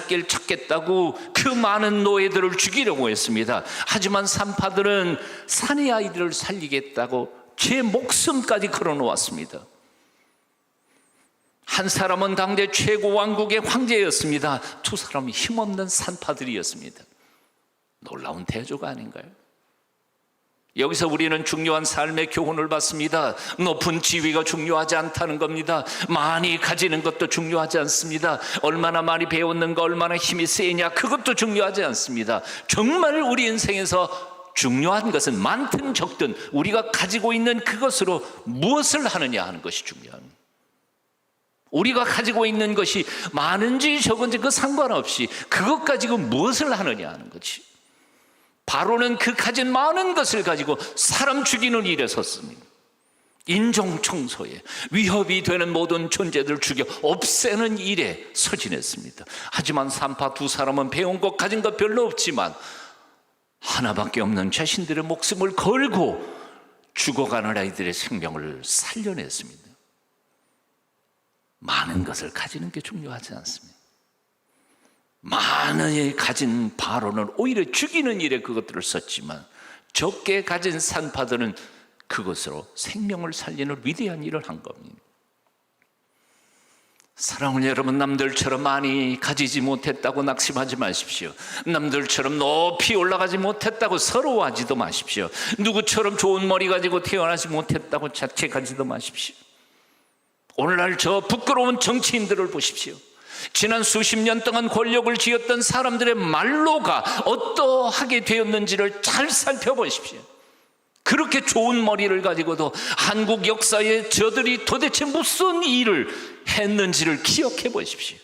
길 찾겠다고 그 많은 노예들을 죽이려고 했습니다. 하지만 산파들은 사내 아이들을 살리겠다고 제 목숨까지 걸어놓았습니다. 한 사람은 당대 최고 왕국의 황제였습니다. 두 사람은 힘없는 산파들이었습니다. 놀라운 대조가 아닌가요? 여기서 우리는 중요한 삶의 교훈을 받습니다. 높은 지위가 중요하지 않다는 겁니다. 많이 가지는 것도 중요하지 않습니다. 얼마나 많이 배웠는가, 얼마나 힘이 세냐, 그것도 중요하지 않습니다. 정말 우리 인생에서 중요한 것은 많든 적든 우리가 가지고 있는 그것으로 무엇을 하느냐 하는 것이 중요합니다. 우리가 가지고 있는 것이 많은지 적은지 그 상관없이 그것 가지고 무엇을 하느냐 하는 거지. 바로는 그 가진 많은 것을 가지고 사람 죽이는 일에 섰습니다. 인종 청소에 위협이 되는 모든 존재들을 죽여 없애는 일에 서진했습니다. 하지만 산파 두 사람은 배운 것 가진 것 별로 없지만 하나밖에 없는 자신들의 목숨을 걸고 죽어가는 아이들의 생명을 살려냈습니다. 많은 것을 가지는 게 중요하지 않습니다. 많이 가진 바로는 오히려 죽이는 일에 그것들을 썼지만 적게 가진 산파들은 그것으로 생명을 살리는 위대한 일을 한 겁니다. 사랑하는 여러분, 남들처럼 많이 가지지 못했다고 낙심하지 마십시오. 남들처럼 높이 올라가지 못했다고 서러워하지도 마십시오. 누구처럼 좋은 머리 가지고 태어나지 못했다고 자책하지도 마십시오. 오늘날 저 부끄러운 정치인들을 보십시오. 지난 수십 년 동안 권력을 쥐었던 사람들의 말로가 어떠하게 되었는지를 잘 살펴보십시오. 그렇게 좋은 머리를 가지고도 한국 역사에 저들이 도대체 무슨 일을 했는지를 기억해 보십시오.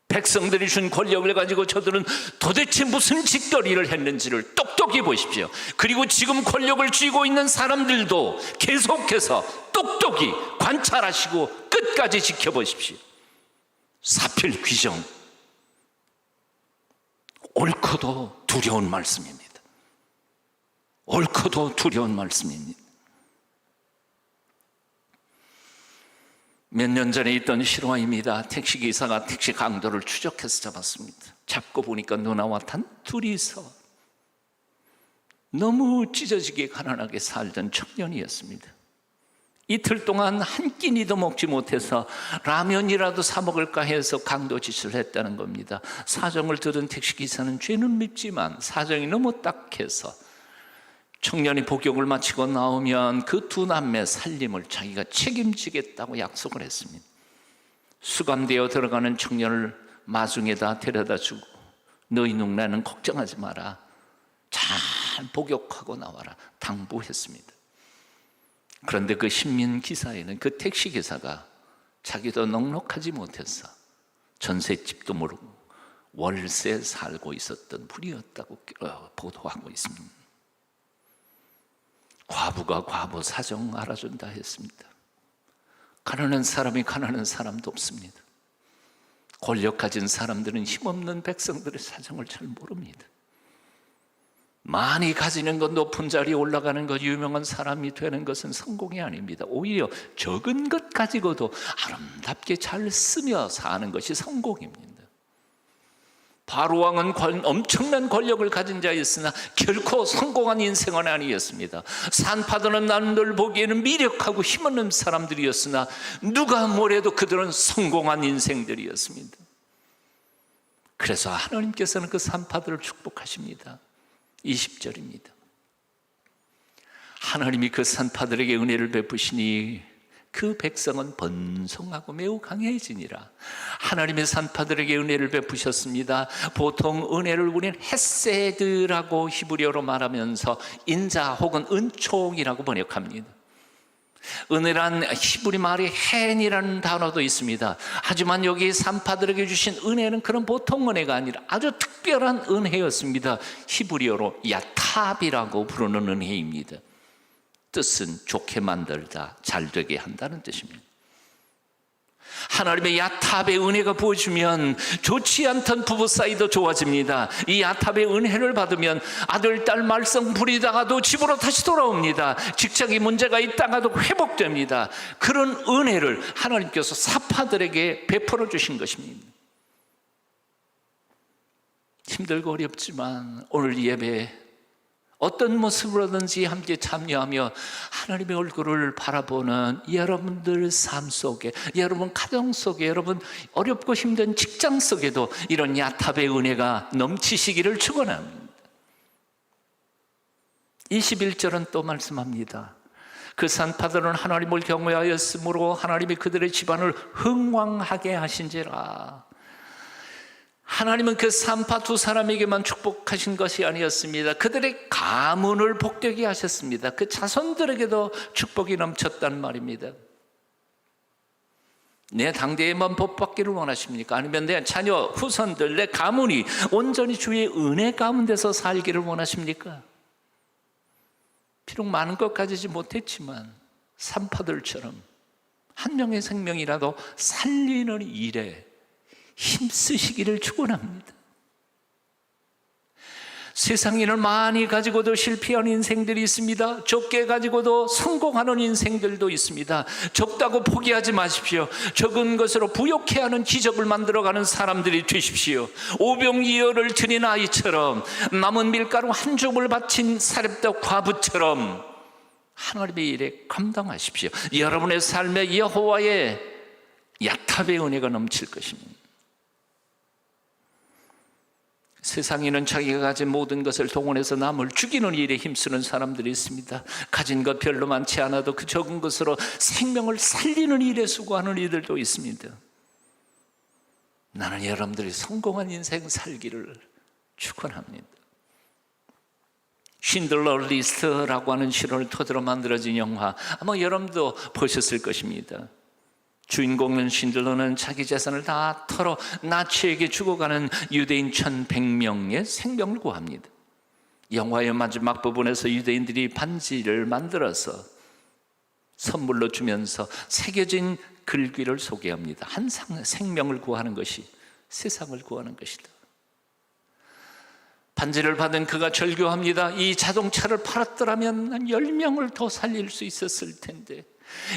백성들이 준 권력을 가지고 저들은 도대체 무슨 짓거리를 했는지를 똑똑히 보십시오. 그리고 지금 권력을 쥐고 있는 사람들도 계속해서 똑똑히 관찰하시고 끝까지 지켜보십시오. 사필 귀정, 옳고도 두려운 말씀입니다. 옳고도 두려운 말씀입니다. 몇 년 전에 있던 실화입니다. 택시기사가 택시 강도를 추적해서 잡았습니다. 잡고 보니까 누나와 단 둘이서 너무 찢어지게 가난하게 살던 청년이었습니다. 이틀 동안 한 끼니도 먹지 못해서 라면이라도 사 먹을까 해서 강도 짓을 했다는 겁니다. 사정을 들은 택시기사는 죄는 밉지만 사정이 너무 딱해서 청년이 복역을 마치고 나오면 그 두 남매 살림을 자기가 책임지겠다고 약속을 했습니다. 수감되어 들어가는 청년을 마중에다 데려다 주고 너희 누나는 걱정하지 마라, 잘 복역하고 나와라 당부했습니다. 그런데 그 신민기사에는 그 택시기사가 자기도 넉넉하지 못해서 전셋집도 모르고 월세 살고 있었던 분이었다고 보도하고 있습니다. 과부가 과부 사정 알아준다 했습니다. 가난한 사람이 가난한 사람도 없습니다. 권력 가진 사람들은 힘없는 백성들의 사정을 잘 모릅니다. 많이 가지는 것, 높은 자리에 올라가는 것, 유명한 사람이 되는 것은 성공이 아닙니다. 오히려 적은 것 가지고도 아름답게 잘 쓰며 사는 것이 성공입니다. 바로 왕은 엄청난 권력을 가진 자였으나 결코 성공한 인생은 아니었습니다. 산파들은 남들 보기에는 미력하고 힘없는 사람들이었으나 누가 뭐래도 그들은 성공한 인생들이었습니다. 그래서 하나님께서는 그 산파들을 축복하십니다. 20절입니다. 하나님이 그 산파들에게 은혜를 베푸시니 그 백성은 번성하고 매우 강해지니라. 하나님의 산파들에게 은혜를 베푸셨습니다. 보통 은혜를 우리는 헤세드라고 히브리어로 말하면서 인자 혹은 은총이라고 번역합니다. 은혜란 히브리 말이 헨이라는 단어도 있습니다. 하지만 여기 산파들에게 주신 은혜는 그런 보통 은혜가 아니라 아주 특별한 은혜였습니다. 히브리어로 야탑이라고 부르는 은혜입니다. 뜻은 좋게 만들다, 잘되게 한다는 뜻입니다. 하나님의 야탑의 은혜가 부어주면 좋지 않던 부부 사이도 좋아집니다. 이 야탑의 은혜를 받으면 아들, 딸 말썽 부리다가도 집으로 다시 돌아옵니다. 직장에 문제가 있다가도 회복됩니다. 그런 은혜를 하나님께서 사파들에게 베풀어 주신 것입니다. 힘들고 어렵지만 오늘 예배 어떤 모습으로든지 함께 참여하며 하나님의 얼굴을 바라보는 여러분들 삶 속에, 여러분 가정 속에, 여러분 어렵고 힘든 직장 속에도 이런 야탑의 은혜가 넘치시기를 축원합니다. 21절은 또 말씀합니다. 그 산파들은 하나님을 경외하였으므로 하나님이 그들의 집안을 흥왕하게 하신지라. 하나님은 그 산파 두 사람에게만 축복하신 것이 아니었습니다. 그들의 가문을 복되게 하셨습니다. 그 자손들에게도 축복이 넘쳤단 말입니다. 내 당대에만 복 받기를 원하십니까? 아니면 내 자녀, 후손들, 내 가문이 온전히 주의 은혜 가운데서 살기를 원하십니까? 비록 많은 것 가지지 못했지만 산파들처럼 한 명의 생명이라도 살리는 일에 힘쓰시기를 축원합니다. 세상에는 많이 가지고도 실패하는 인생들이 있습니다. 적게 가지고도 성공하는 인생들도 있습니다. 적다고 포기하지 마십시오. 적은 것으로 부욕해 하는 기적을 만들어가는 사람들이 되십시오. 오병이어를 드린 아이처럼, 남은 밀가루 한 줌을 바친 사렙다 과부처럼 하나님의 일에 감당하십시오. 여러분의 삶에 여호와의 야탑의 은혜가 넘칠 것입니다. 세상에는 자기가 가진 모든 것을 동원해서 남을 죽이는 일에 힘쓰는 사람들이 있습니다. 가진 것 별로 많지 않아도 그 적은 것으로 생명을 살리는 일에 수고하는 이들도 있습니다. 나는 여러분들이 성공한 인생 살기를 축원합니다. 쉰들러 리스트라고 하는 실화를 토대로 만들어진 영화, 아마 여러분도 보셨을 것입니다. 주인공은 쉰들러는 자기 재산을 다 털어 나치에게 죽어가는 유대인 1100명의 생명을 구합니다. 영화의 마지막 부분에서 유대인들이 반지를 만들어서 선물로 주면서 새겨진 글귀를 소개합니다. 한 생명을 구하는 것이 세상을 구하는 것이다. 반지를 받은 그가 절규합니다. 이 자동차를 팔았더라면 한 10명을 더 살릴 수 있었을 텐데,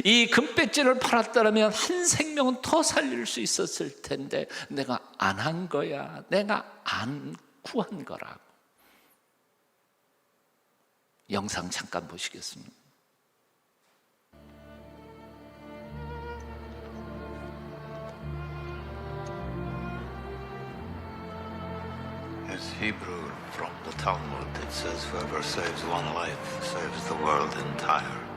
이 금배지를 팔았더라면 한 생명은 더 살릴 수 있었을 텐데 내가 안 한 거야. 내가 안 구한 거라고. 영상 잠깐 보시겠습니다. It's Hebrew from the Talmud. It says, whoever saves one life saves the world entire.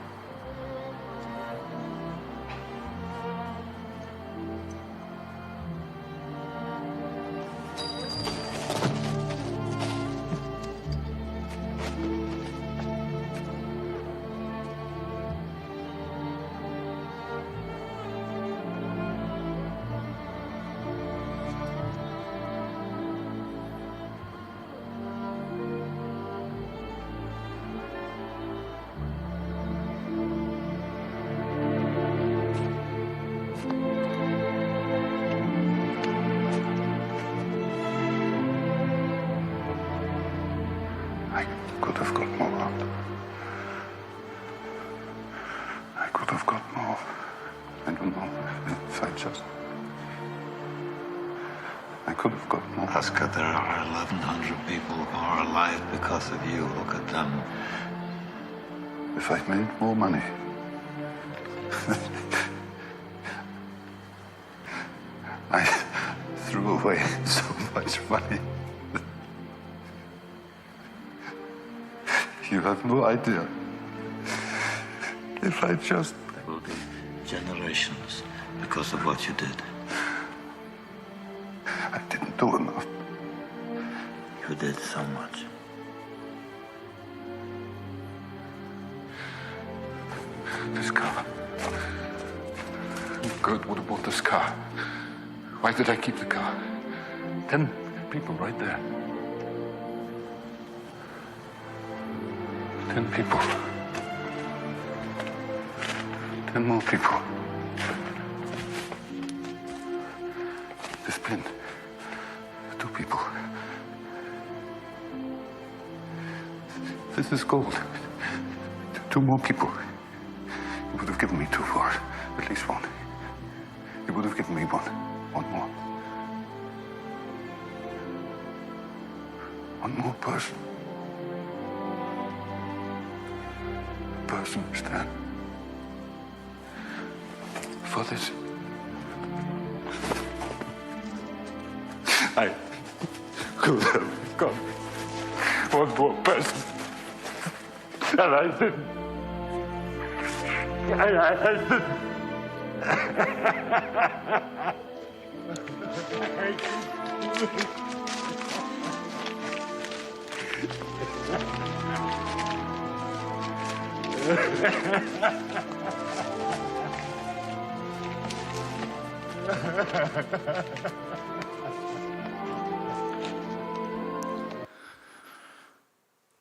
could have got more. I could have got more. I don't know if I just I could have got more. Oscar, there are 1,100 people who are alive because of you. Look at them. If I'd made more money. I threw away so much money. You have no idea. If I just... There will be generations because of what you did. I didn't do enough. You did so much. This car. Gert would have bought this car. Why did I keep the car? 10 people right there. 10 people. 10 more people. This pin. 2 people. This is gold. 2 more people. You would have given me 2 for it. At least 1. You would have given me 1. 1 more. 1 more person. Person stand for this. I could have got 1 more person. And I didn't. I didn't.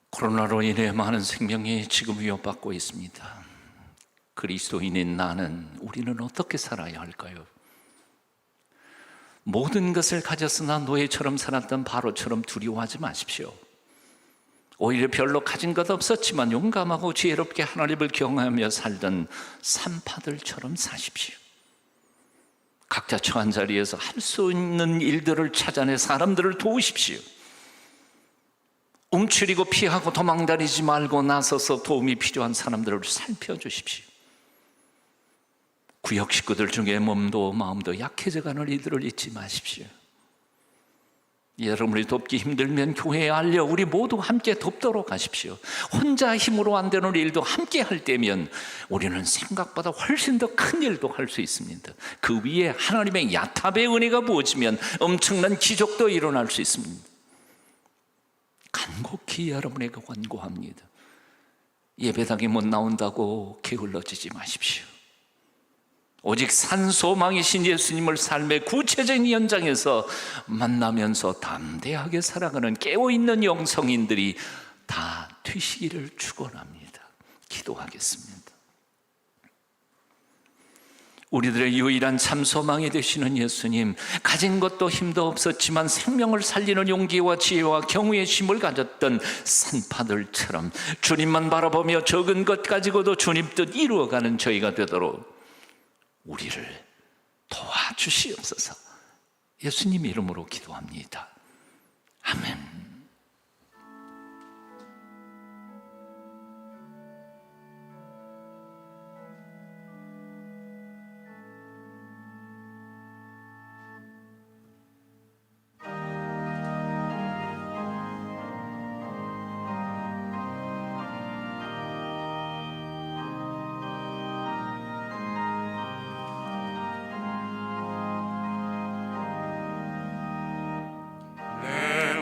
코로나로 인해 많은 생명이 지금 위협받고 있습니다. 그리스도인인 우리는 어떻게 살아야 할까요? 모든 것을 가졌으나 노예처럼 살았던 바로처럼 두려워하지 마십시오. 오히려 별로 가진 것 없었지만 용감하고 지혜롭게 하나님을 경외하며 살던 산파들처럼 사십시오. 각자 처한 자리에서 할 수 있는 일들을 찾아내 사람들을 도우십시오. 움츠리고 피하고 도망다니지 말고 나서서 도움이 필요한 사람들을 살펴주십시오. 구역 식구들 중에 몸도 마음도 약해져가는 이들을 잊지 마십시오. 여러분이 돕기 힘들면 교회에 알려 우리 모두 함께 돕도록 하십시오. 혼자 힘으로 안 되는 일도 함께 할 때면 우리는 생각보다 훨씬 더 큰 일도 할 수 있습니다. 그 위에 하나님의 야탑의 은혜가 부어지면 엄청난 기적도 일어날 수 있습니다. 간곡히 여러분에게 권고합니다. 예배당에 못 나온다고 게을러지지 마십시오. 오직 산소망이신 예수님을 삶의 구체적인 현장에서 만나면서 담대하게 살아가는 깨어있는 영성인들이 다 되시기를 축원합니다. 기도하겠습니다. 우리들의 유일한 참 소망이 되시는 예수님, 가진 것도 힘도 없었지만 생명을 살리는 용기와 지혜와 경외의 힘을 가졌던 산파들처럼 주님만 바라보며 적은 것 가지고도 주님 뜻 이루어가는 저희가 되도록 우리를 도와주시옵소서. 예수님 이름으로 기도합니다. 아멘. 내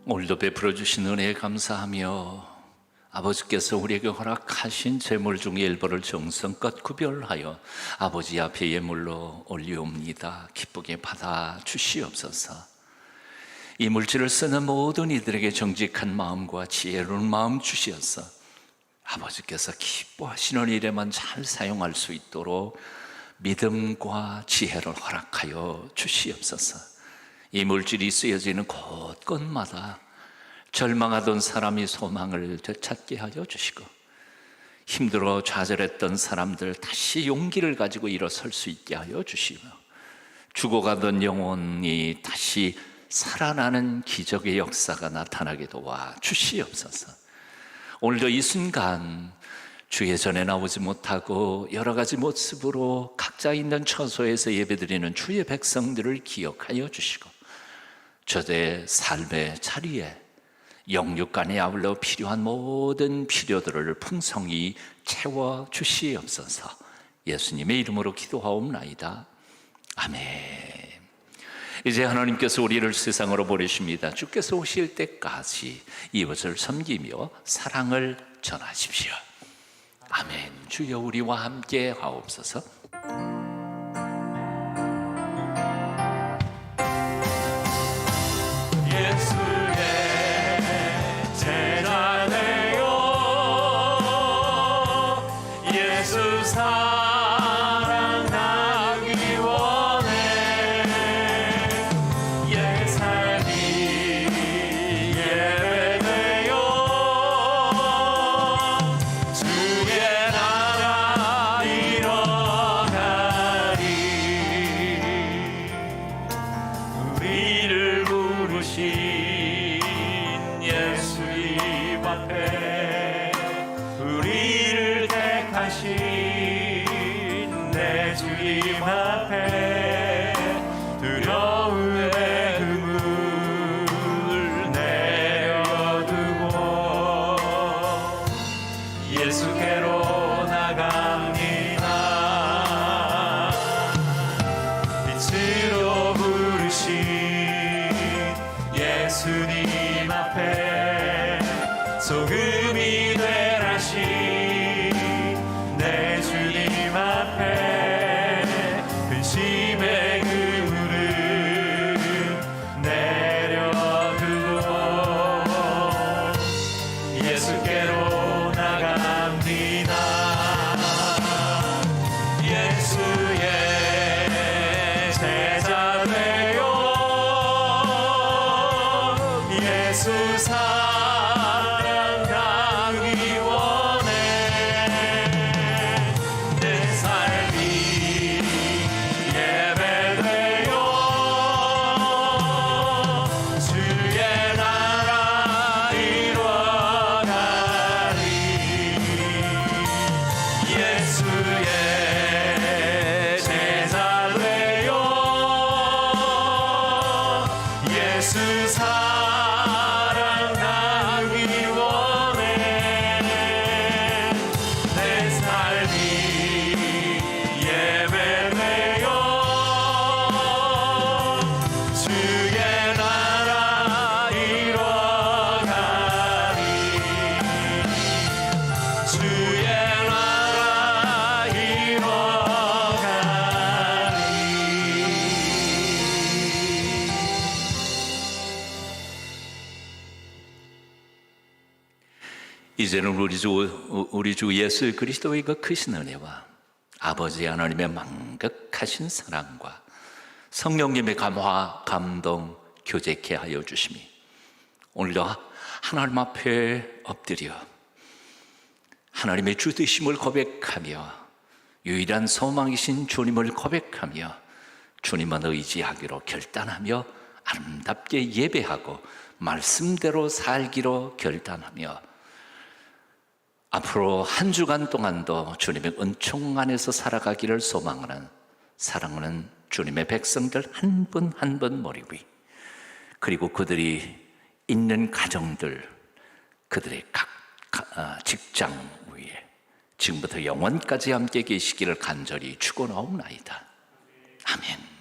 오늘도 베풀어 주신 은혜에 감사하며 아버지께서 우리에게 허락하신 재물 중에 일부를 정성껏 구별하여 아버지 앞에 예물로 올리옵니다. 기쁘게 받아 주시옵소서. 이 물질을 쓰는 모든 이들에게 정직한 마음과 지혜로운 마음 주시어서 아버지께서 기뻐하시는 일에만 잘 사용할 수 있도록 믿음과 지혜를 허락하여 주시옵소서. 이 물질이 쓰여지는 곳곳마다 절망하던 사람이 소망을 되찾게 하여 주시고, 힘들어 좌절했던 사람들 다시 용기를 가지고 일어설 수 있게 하여 주시며, 죽어가던 영혼이 다시 살아나는 기적의 역사가 나타나게 도와 주시옵소서. 오늘도 이 순간 주의 전에 나오지 못하고 여러 가지 모습으로 각자 있는 처소에서 예배드리는 주의 백성들을 기억하여 주시고, 저의 삶의 자리에 영육간에 아울러 필요한 모든 필요들을 풍성히 채워 주시옵소서. 예수님의 이름으로 기도하옵나이다. 아멘. 이제 하나님께서 우리를 세상으로 보내십니다. 주께서 오실 때까지 이웃을 섬기며 사랑을 전하십시오. 아멘. 주여 우리와 함께 하옵소서. 소금이 되라시 내 주님 앞에 근심의 그물을 내려두고 예수께로 나갑니다. 예수의 제자 되어 예수 이제는 우리 주 예수 그리스도의 그 크신 은혜와 아버지 하나님의 만극하신 사랑과 성령님의 감화, 감동, 교제케 하여 주시니 오늘도 하나님 앞에 엎드려 하나님의 주 되심을 고백하며 유일한 소망이신 주님을 고백하며 주님만 의지하기로 결단하며 아름답게 예배하고 말씀대로 살기로 결단하며 앞으로 한 주간 동안도 주님의 은총 안에서 살아가기를 소망하는 사랑하는 주님의 백성들 한 분 한 분 머리 위, 그리고 그들이 있는 가정들, 그들의 각 직장 위에 지금부터 영원까지 함께 계시기를 간절히 축원하옵나이다. 아멘.